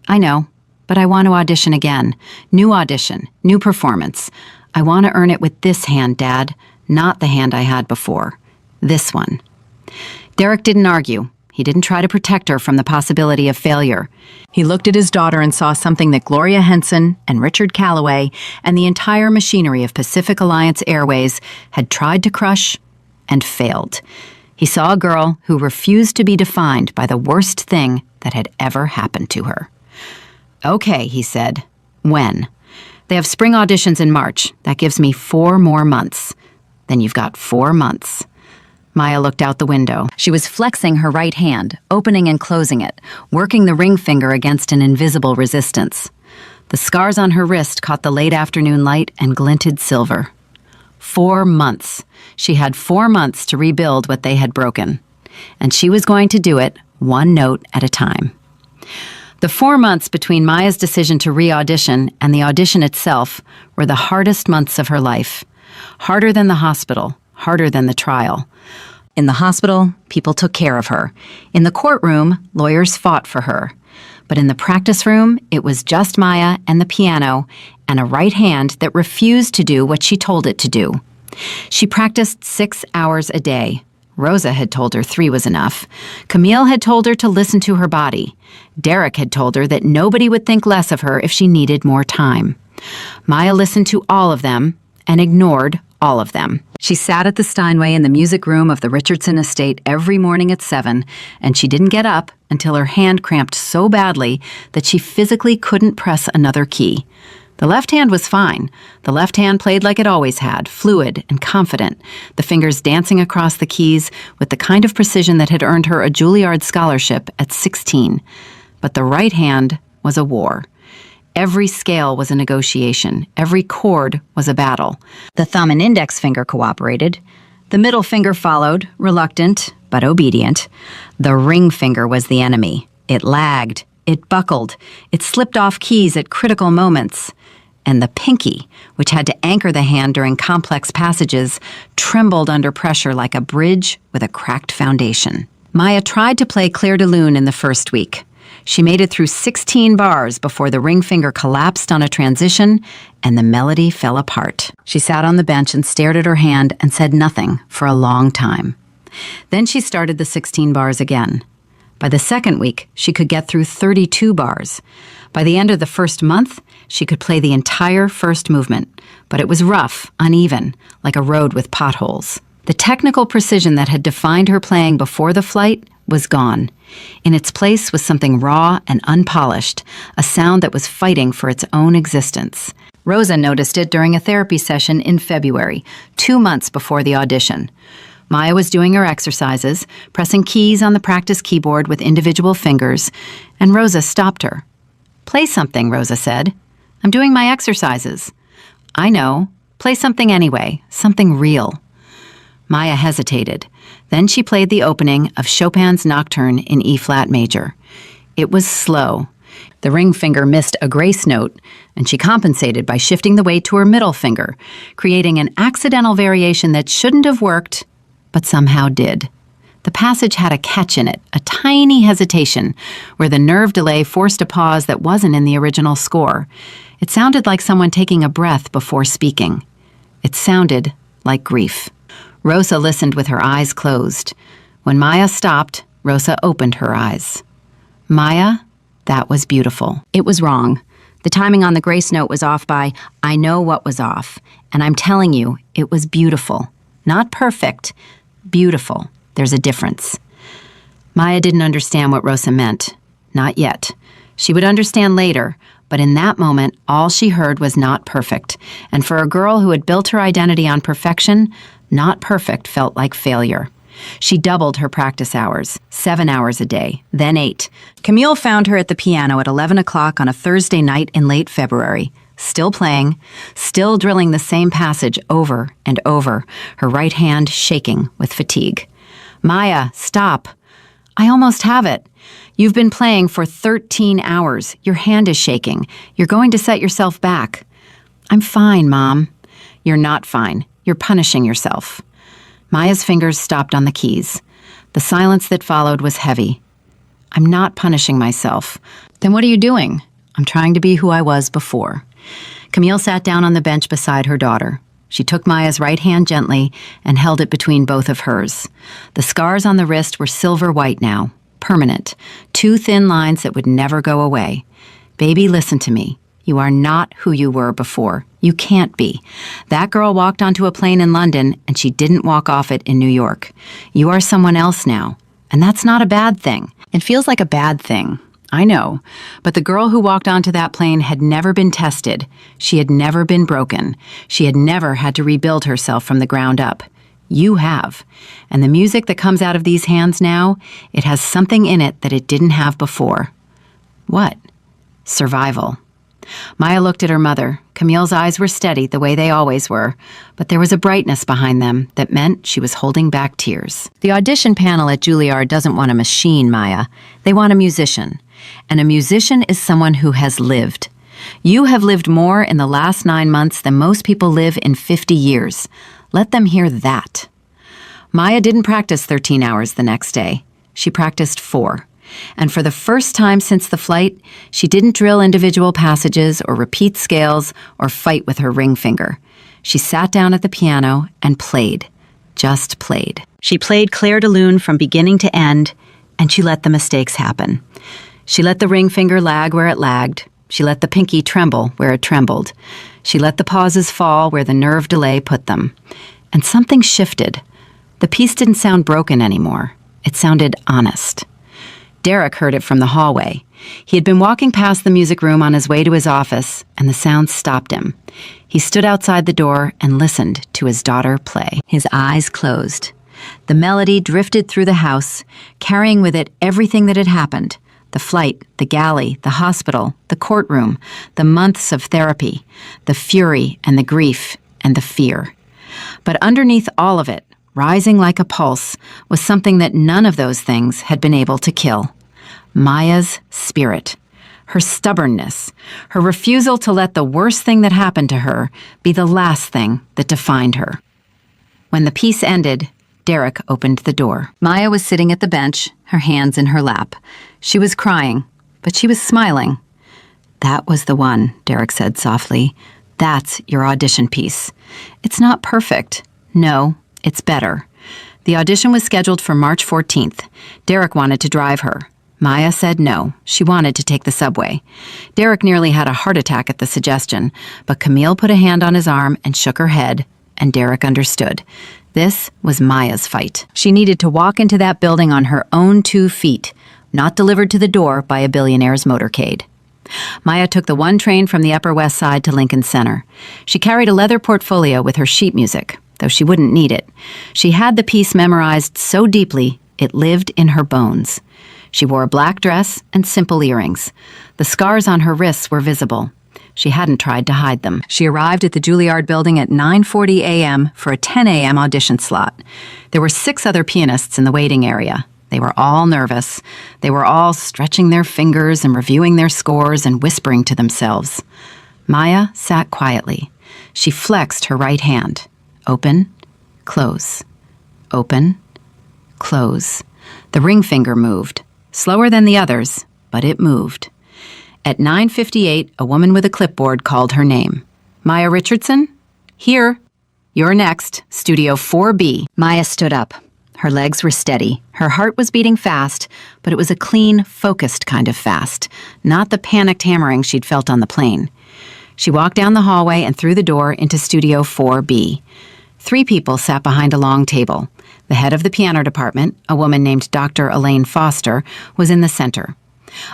"I know, but I want to audition again. New audition, new performance. I want to earn it with this hand, Dad, not the hand I had before." This one. Derek didn't argue. He didn't try to protect her from the possibility of failure. He looked at his daughter and saw something that Gloria Henson and Richard Calloway and the entire machinery of Pacific Alliance Airways had tried to crush and failed. He saw a girl who refused to be defined by the worst thing that had ever happened to her. "Okay," he said. "When?" "They have spring auditions in March. That gives me 4 more months." "Then you've got 4 months." Maya looked out the window. She was flexing her right hand, opening and closing it, working the ring finger against an invisible resistance. The scars on her wrist caught the late afternoon light and glinted silver. 4 months. She had 4 months to rebuild what they had broken. And she was going to do it 1 note at a time. The 4 months between Maya's decision to re-audition and the audition itself were the hardest months of her life. Harder than the hospital, harder than the trial. In the hospital, people took care of her. In the courtroom, lawyers fought for her. But in the practice room, it was just Maya and the piano and a right hand that refused to do what she told it to do. She practiced 6 hours a day. Rosa had told her 3 was enough. Camille had told her to listen to her body. Derek had told her that nobody would think less of her if she needed more time. Maya listened to all of them and ignored all of them. She sat at the Steinway in the music room of the Richardson estate every morning at 7, and she didn't get up until her hand cramped so badly that she physically couldn't press another key. The left hand was fine. The left hand played like it always had, fluid and confident, the fingers dancing across the keys with the kind of precision that had earned her a Juilliard scholarship at 16. But the right hand was a war. Every scale was a negotiation. Every chord was a battle. The thumb and index finger cooperated. The middle finger followed, reluctant but obedient. The ring finger was the enemy. It lagged. It buckled. It slipped off keys at critical moments. And the pinky, which had to anchor the hand during complex passages, trembled under pressure like a bridge with a cracked foundation. Maya tried to play Clair de Lune in the first week. She made it through 16 bars before the ring finger collapsed on a transition and the melody fell apart. She sat on the bench and stared at her hand and said nothing for a long time. Then she started the 16 bars again. By the second week, she could get through 32 bars. By the end of the first month, she could play the entire first movement, but it was rough, uneven, like a road with potholes. The technical precision that had defined her playing before the flight was gone. In its place was something raw and unpolished, a sound that was fighting for its own existence. Rosa noticed it during a therapy session in February, 2 months before the audition. Maya was doing her exercises, pressing keys on the practice keyboard with individual fingers, and Rosa stopped her. "Play something," Rosa said. "I'm doing my exercises." "I know. Play something anyway, something real." Maya hesitated. Then she played the opening of Chopin's Nocturne in E-flat major. It was slow. The ring finger missed a grace note, and she compensated by shifting the weight to her middle finger, creating an accidental variation that shouldn't have worked, but somehow did. The passage had a catch in it, a tiny hesitation, where the nerve delay forced a pause that wasn't in the original score. It sounded like someone taking a breath before speaking. It sounded like grief. Rosa listened with her eyes closed. When Maya stopped, Rosa opened her eyes. "Maya, that was beautiful." It was wrong. The timing on the grace note was off by, I know what was off, and I'm telling you, it was beautiful. Not perfect, beautiful. There's a difference. Maya didn't understand what Rosa meant. Not yet. She would understand later, but in that moment, all she heard was not perfect. And for a girl who had built her identity on perfection, not perfect felt like failure. She doubled her practice hours, 7 hours a day, then 8. Camille found her at the piano at 11 o'clock on a Thursday night in late February, still playing, still drilling the same passage over and over, her right hand shaking with fatigue. "Maya, stop. I almost have it. You've been playing for 13 hours. Your hand is shaking. You're going to set yourself back." "I'm fine, Mom." "You're not fine. You're punishing yourself." Maya's fingers stopped on the keys. The silence that followed was heavy. "I'm not punishing myself." "Then what are you doing?" "I'm trying to be who I was before." Camille sat down on the bench beside her daughter. She took Maya's right hand gently and held it between both of hers. The scars on the wrist were silver white now, permanent, 2 thin lines that would never go away. Baby, listen to me. You are not who you were before. You can't be. That girl walked onto a plane in London, and she didn't walk off it in New York. You are someone else now, and that's not a bad thing. It feels like a bad thing. I know, but the girl who walked onto that plane had never been tested. She had never been broken. She had never had to rebuild herself from the ground up. You have. And the music that comes out of these hands now, it has something in it that it didn't have before. What? Survival. Maya looked at her mother. Camille's eyes were steady, the way they always were, but there was a brightness behind them that meant she was holding back tears. The audition panel at Juilliard doesn't want a machine, Maya. They want a musician. And a musician is someone who has lived. You have lived more in the last 9 months than most people live in 50 years. Let them hear that. Maya didn't practice 13 hours the next day. She practiced 4. And for the first time since the flight, she didn't drill individual passages or repeat scales or fight with her ring finger. She sat down at the piano and played. Just played. She played Clair de Lune from beginning to end, and she let the mistakes happen. She let the ring finger lag where it lagged. She let the pinky tremble where it trembled. She let the pauses fall where the nerve delay put them. And something shifted. The piece didn't sound broken anymore. It sounded honest. Derek heard it from the hallway. He had been walking past the music room on his way to his office, and the sound stopped him. He stood outside the door and listened to his daughter play. His eyes closed. The melody drifted through the house, carrying with it everything that had happened. The flight, the galley, the hospital, the courtroom, the months of therapy, the fury and the grief and the fear. But underneath all of it, rising like a pulse, was something that none of those things had been able to kill. Maya's spirit, her stubbornness, her refusal to let the worst thing that happened to her be the last thing that defined her. When the piece ended, Derek opened the door. Maya was sitting at the bench, her hands in her lap. She was crying, but she was smiling. "That was the one," Derek said softly. "That's your audition piece. It's not perfect. No, it's better." The audition was scheduled for March 14th. Derek wanted to drive her. Maya said no. She wanted to take the subway. Derek nearly had a heart attack at the suggestion, but Camille put a hand on his arm and shook her head, and Derek understood. This was Maya's fight. She needed to walk into that building on her own 2 feet, not delivered to the door by a billionaire's motorcade. Maya took the 1 train from the Upper West Side to Lincoln Center. She carried a leather portfolio with her sheet music, though she wouldn't need it. She had the piece memorized so deeply, it lived in her bones. She wore a black dress and simple earrings. The scars on her wrists were visible. She hadn't tried to hide them. She arrived at the Juilliard building at 9:40 a.m. for a 10 a.m. audition slot. There were 6 other pianists in the waiting area. They were all nervous. They were all stretching their fingers and reviewing their scores and whispering to themselves. Maya sat quietly. She flexed her right hand. Open, close. Open, close. The ring finger moved. Slower than the others, but it moved. At 9:58, a woman with a clipboard called her name. "Maya Richardson? Here. You're next, Studio 4B. Maya stood up. Her legs were steady. Her heart was beating fast, but it was a clean, focused kind of fast, not the panicked hammering she'd felt on the plane. She walked down the hallway and through the door into Studio 4B. 3 people sat behind a long table. The head of the piano department, a woman named Dr. Elaine Foster, was in the center.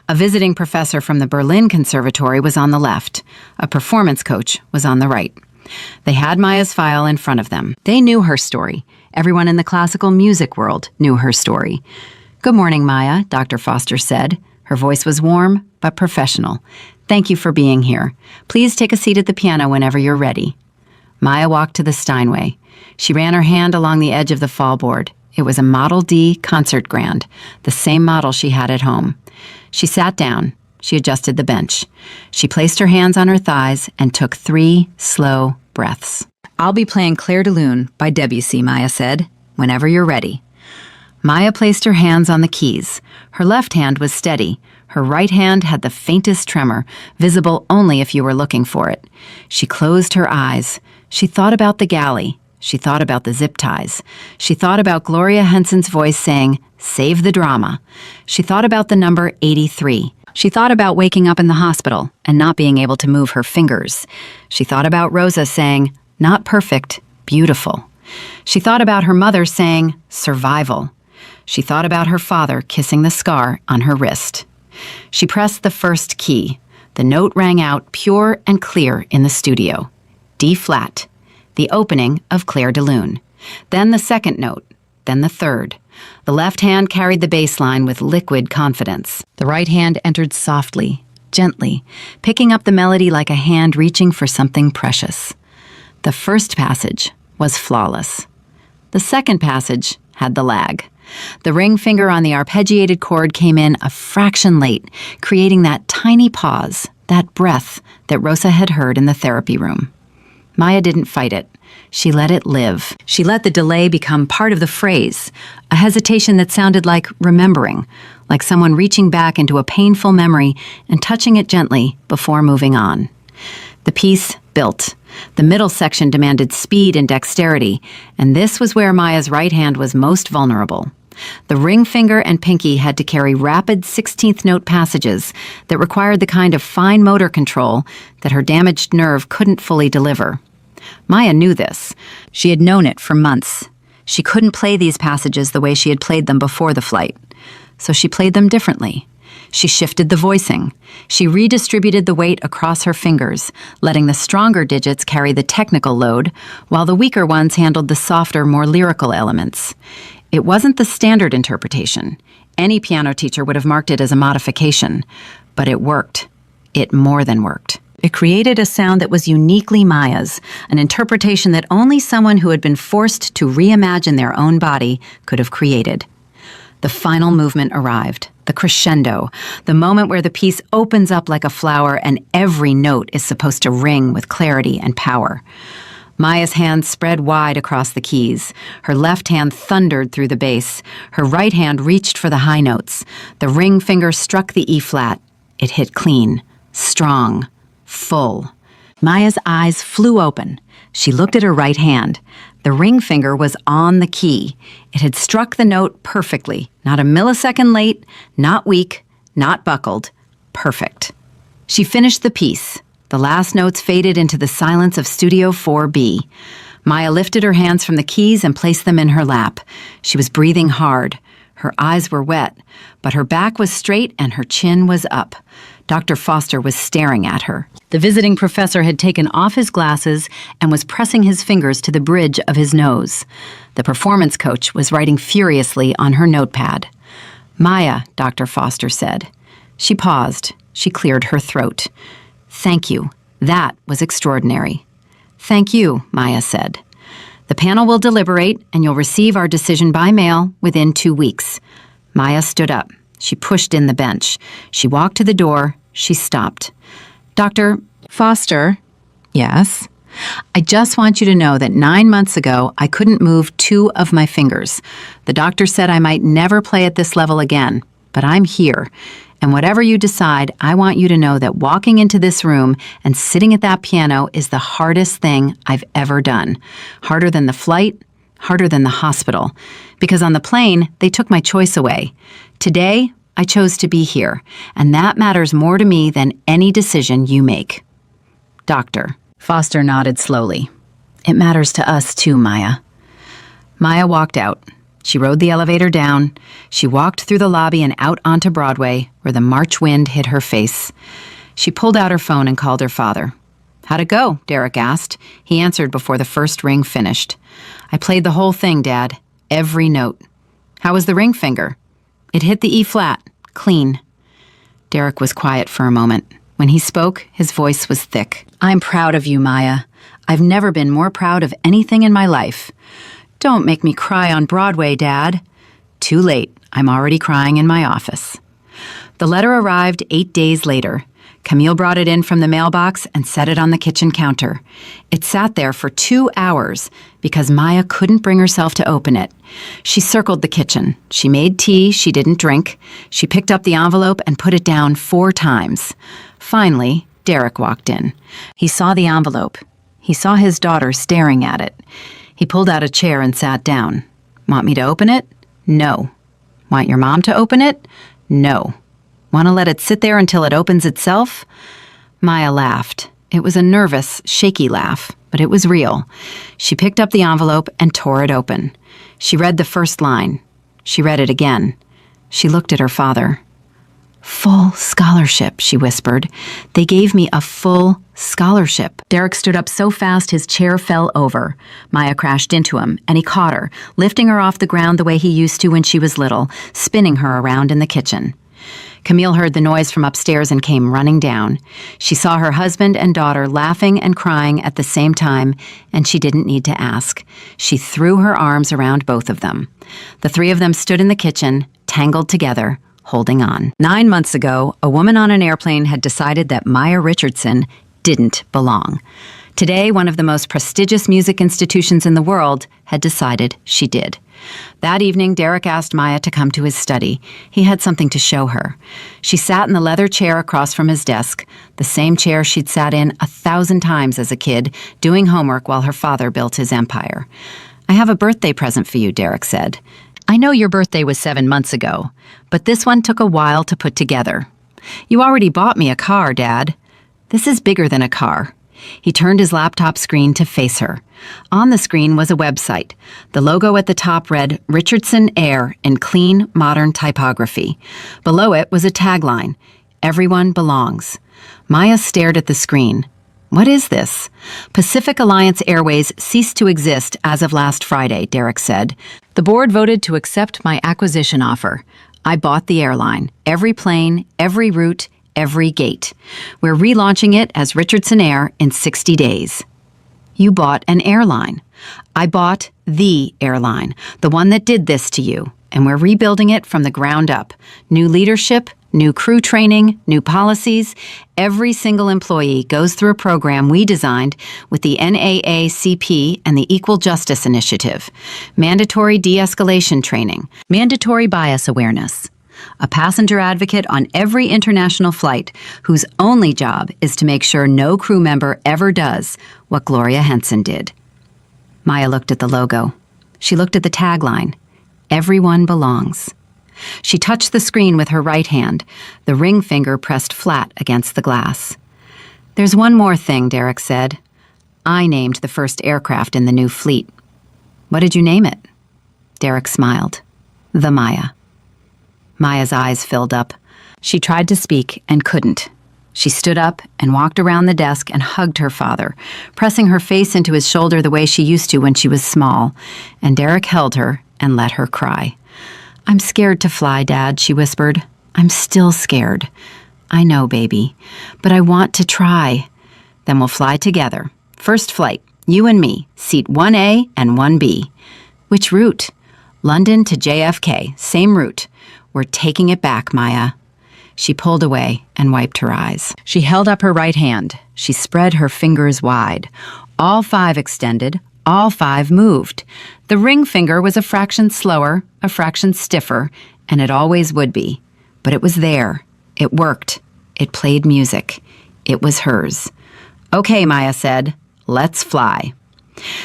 A visiting professor from the Berlin Conservatory was on the left. A performance coach was on the right. They had Maya's file in front of them. They knew her story. Everyone in the classical music world knew her story. "Good morning, Maya," Dr. Foster said. Her voice was warm but professional. "Thank you for being here. Please take a seat at the piano whenever you're ready." Maya walked to the Steinway. She ran her hand along the edge of the fallboard. It was a Model D concert grand, the same model she had at home. She sat down. She adjusted the bench. She placed her hands on her thighs and took 3 slow breaths. "I'll be playing Clair de Lune by Debussy," Maya said, "whenever you're ready." Maya placed her hands on the keys. Her left hand was steady. Her right hand had the faintest tremor, visible only if you were looking for it. She closed her eyes. She thought about the galley. She thought about the zip ties. She thought about Gloria Henson's voice saying, "Save the drama." She thought about the number 83. She thought about waking up in the hospital and not being able to move her fingers. She thought about Rosa saying, "Not perfect, beautiful." She thought about her mother saying, "Survival." She thought about her father kissing the scar on her wrist. She pressed the first key. The note rang out pure and clear in the studio. D flat, the opening of Claire de Lune. Then the second note, then the third. The left hand carried the bass line with liquid confidence. The right hand entered softly, gently, picking up the melody like a hand reaching for something precious. The first passage was flawless. The second passage had the lag. The ring finger on the arpeggiated chord came in a fraction late, creating that tiny pause, that breath that Rosa had heard in the therapy room. Maya didn't fight it. She let it live. She let the delay become part of the phrase, a hesitation that sounded like remembering, like someone reaching back into a painful memory and touching it gently before moving on. The piece built. The middle section demanded speed and dexterity, and this was where Maya's right hand was most vulnerable. The ring finger and pinky had to carry rapid 16th note passages that required the kind of fine motor control that her damaged nerve couldn't fully deliver. Maya knew this. She had known it for months. She couldn't play these passages the way she had played them before the flight, so she played them differently. She shifted the voicing. She redistributed the weight across her fingers, letting the stronger digits carry the technical load, while the weaker ones handled the softer, more lyrical elements. It wasn't the standard interpretation. Any piano teacher would have marked it as a modification, but it worked. It more than worked. It created a sound that was uniquely Maya's, an interpretation that only someone who had been forced to reimagine their own body could have created. The final movement arrived, the crescendo, the moment where the piece opens up like a flower and every note is supposed to ring with clarity and power. Maya's hand spread wide across the keys. Her left hand thundered through the bass. Her right hand reached for the high notes. The ring finger struck the E flat. It hit clean, strong, full. Maya's eyes flew open. She looked at her right hand. The ring finger was on the key. It had struck the note perfectly. Not a millisecond late, not weak, not buckled. Perfect. She finished the piece. The last notes faded into the silence of Studio 4B. Maya lifted her hands from the keys and placed them in her lap. She was breathing hard. Her eyes were wet, but her back was straight and her chin was up. Dr. Foster was staring at her. The visiting professor had taken off his glasses and was pressing his fingers to the bridge of his nose. The performance coach was writing furiously on her notepad. "Maya," Dr. Foster said. She paused. She cleared her throat. "Thank you. That was extraordinary." "Thank you," Maya said. "The panel will deliberate, and you'll receive our decision by mail within 2 weeks." Maya stood up. She pushed in the bench. She walked to the door. She stopped. "Dr. Foster?" "Yes?" "I just want you to know that 9 months ago, I couldn't move 2 of my fingers. The doctor said I might never play at this level again, but I'm here. And whatever you decide, I want you to know that walking into this room and sitting at that piano is the hardest thing I've ever done. Harder than the flight, harder than the hospital. Because on the plane, they took my choice away. Today, I chose to be here, and that matters more to me than any decision you make." "Doctor." Foster nodded slowly. "It matters to us too, Maya." Maya walked out. She rode the elevator down. She walked through the lobby and out onto Broadway, where the March wind hit her face. She pulled out her phone and called her father. "How'd it go?" Derek asked. He answered before the first ring finished. "I played the whole thing, Dad. Every note." "How was the ring finger?" "It hit the E flat. Clean." Derek was quiet for a moment. When he spoke, his voice was thick. "I'm proud of you, Maya. I've never been more proud of anything in my life." "Don't make me cry on Broadway, Dad." "Too late. I'm already crying in my office." The letter arrived 8 days later. Camille brought it in from the mailbox and set it on the kitchen counter. It sat there for 2 hours because Maya couldn't bring herself to open it. She circled the kitchen. She made tea she didn't drink. She picked up the envelope and put it down 4 times. Finally, Derek walked in. He saw the envelope. He saw his daughter staring at it. He pulled out a chair and sat down. Want me to open it? No. Want your mom to open it? No. Want to let it sit there until it opens itself? Maya laughed. It was a nervous, shaky laugh, but it was real. She picked up the envelope and tore it open. She read the first line. She read it again. She looked at her father. "Full scholarship," she whispered. "They gave me a full scholarship." Derek stood up so fast his chair fell over. Maya crashed into him, and he caught her, lifting her off the ground the way he used to when she was little, spinning her around in the kitchen. Camille heard the noise from upstairs and came running down. She saw her husband and daughter laughing and crying at the same time, and she didn't need to ask. She threw her arms around both of them. The three of them stood in the kitchen, tangled together, holding on. 9 months ago, a woman on an airplane had decided that Maya Richardson didn't belong. Today, one of the most prestigious music institutions in the world had decided she did. That evening, Derek asked Maya to come to his study. He had something to show her. She sat in the leather chair across from his desk, the same chair she'd sat in 1,000 times as a kid, doing homework while her father built his empire. "I have a birthday present for you," Derek said. "I know your birthday was 7 months ago, but this one took a while to put together. You already bought me a car, Dad. This is bigger than a car." He turned his laptop screen to face her. On the screen was a website. The logo at the top read Richardson Air in clean, modern typography. Below it was a tagline, "Everyone belongs." Maya stared at the screen. "What is this?" "Pacific Alliance Airways ceased to exist as of last Friday," Derek said. "The board voted to accept my acquisition offer. I bought the airline, every plane, every route, every gate. We're relaunching it as Richardson Air in 60 days. "You bought an airline." "I bought the airline, the one that did this to you, and we're rebuilding it from the ground up. New leadership, new crew training, new policies. Every single employee goes through a program we designed with the NAACP and the Equal Justice Initiative. Mandatory de-escalation training, mandatory bias awareness. A passenger advocate on every international flight whose only job is to make sure no crew member ever does what Gloria Henson did." Maya looked at the logo. She looked at the tagline, "Everyone belongs." She touched the screen with her right hand, the ring finger pressed flat against the glass. "There's one more thing," Derek said. "I named the first aircraft in the new fleet." "What did you name it?" Derek smiled. "The Maya." Maya's eyes filled up. She tried to speak and couldn't. She stood up and walked around the desk and hugged her father, pressing her face into his shoulder the way she used to when she was small, and Derek held her and let her cry. "I'm scared to fly, Dad," she whispered. "I'm still scared." "I know, baby, but I want to try." "Then we'll fly together. First flight, you and me, seat 1A and 1B. "Which route?" "London to JFK, same route. We're taking it back, Maya." She pulled away and wiped her eyes. She held up her right hand. She spread her fingers wide. All 5 extended, all 5 moved. The ring finger was a fraction slower, a fraction stiffer, and it always would be. But it was there. It worked. It played music. It was hers. "Okay," Maya said, "let's fly."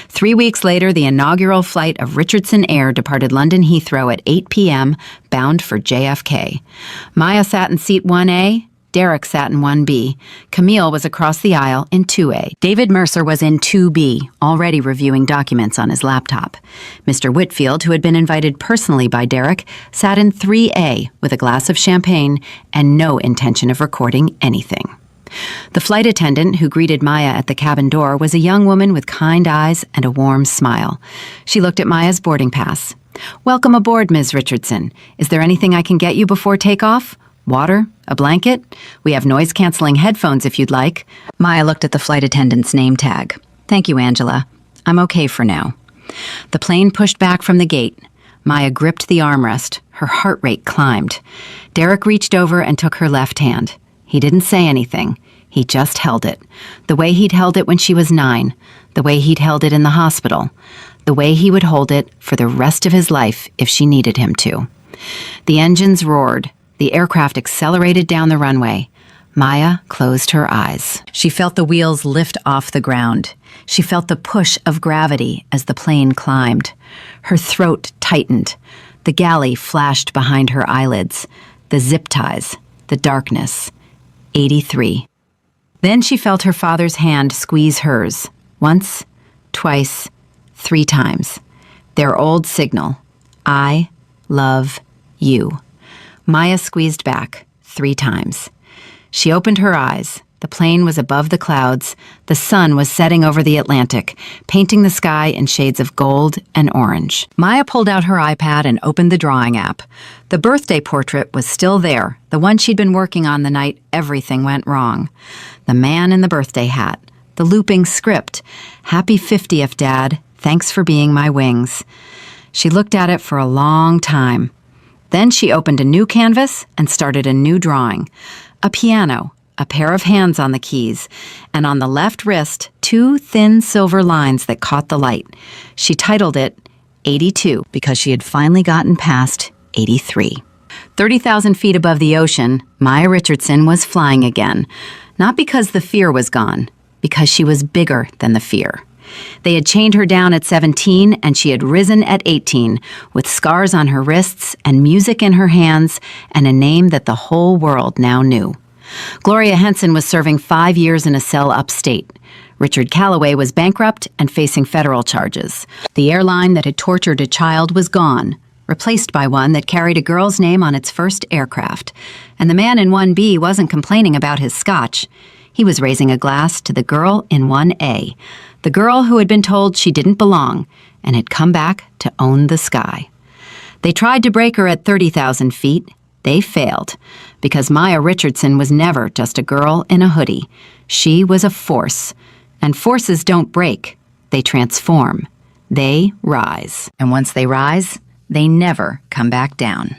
3 weeks later, the inaugural flight of Richardson Air departed London Heathrow at 8 p.m., bound for JFK. Maya sat in seat 1A. Derek sat in 1B. Camille was across the aisle in 2A. David Mercer was in 2B, already reviewing documents on his laptop. Mr. Whitfield, who had been invited personally by Derek, sat in 3A with a glass of champagne and no intention of recording anything. The flight attendant who greeted Maya at the cabin door was a young woman with kind eyes and a warm smile. She looked at Maya's boarding pass. "Welcome aboard, Ms. Richardson. Is there anything I can get you before takeoff? Water? A blanket? We have noise-canceling headphones if you'd like." Maya looked at the flight attendant's name tag. "Thank you, Angela. I'm okay for now." The plane pushed back from the gate. Maya gripped the armrest. Her heart rate climbed. Derek reached over and took her left hand. He didn't say anything. He just held it. The way he'd held it when she was 9. The way he'd held it in the hospital. The way he would hold it for the rest of his life if she needed him to. The engines roared. The aircraft accelerated down the runway. Maya closed her eyes. She felt the wheels lift off the ground. She felt the push of gravity as the plane climbed. Her throat tightened. The galley flashed behind her eyelids. The zip ties. The darkness. 83. Then she felt her father's hand squeeze hers. Once, twice, 3 times. Their old signal. I love you. Maya squeezed back 3 times. She opened her eyes. The plane was above the clouds. The sun was setting over the Atlantic, painting the sky in shades of gold and orange. Maya pulled out her iPad and opened the drawing app. The birthday portrait was still there, the one she'd been working on the night everything went wrong. The man in the birthday hat, the looping script, "Happy 50th, Dad. Thanks for being my wings." She looked at it for a long time. Then she opened a new canvas and started a new drawing. A piano, a pair of hands on the keys, and on the left wrist, 2 thin silver lines that caught the light. She titled it 82 because she had finally gotten past 83. 30,000 feet above the ocean, Maya Richardson was flying again. Not because the fear was gone, because she was bigger than the fear. They had chained her down at 17, and she had risen at 18, with scars on her wrists and music in her hands and a name that the whole world now knew. Gloria Henson was serving 5 years in a cell upstate. Richard Calloway was bankrupt and facing federal charges. The airline that had tortured a child was gone, replaced by one that carried a girl's name on its first aircraft. And the man in 1B wasn't complaining about his scotch. He was raising a glass to the girl in 1A, the girl who had been told she didn't belong and had come back to own the sky. They tried to break her at 30,000 feet. They failed, because Maya Richardson was never just a girl in a hoodie. She was a force, and forces don't break. They transform. They rise. And once they rise, they never come back down.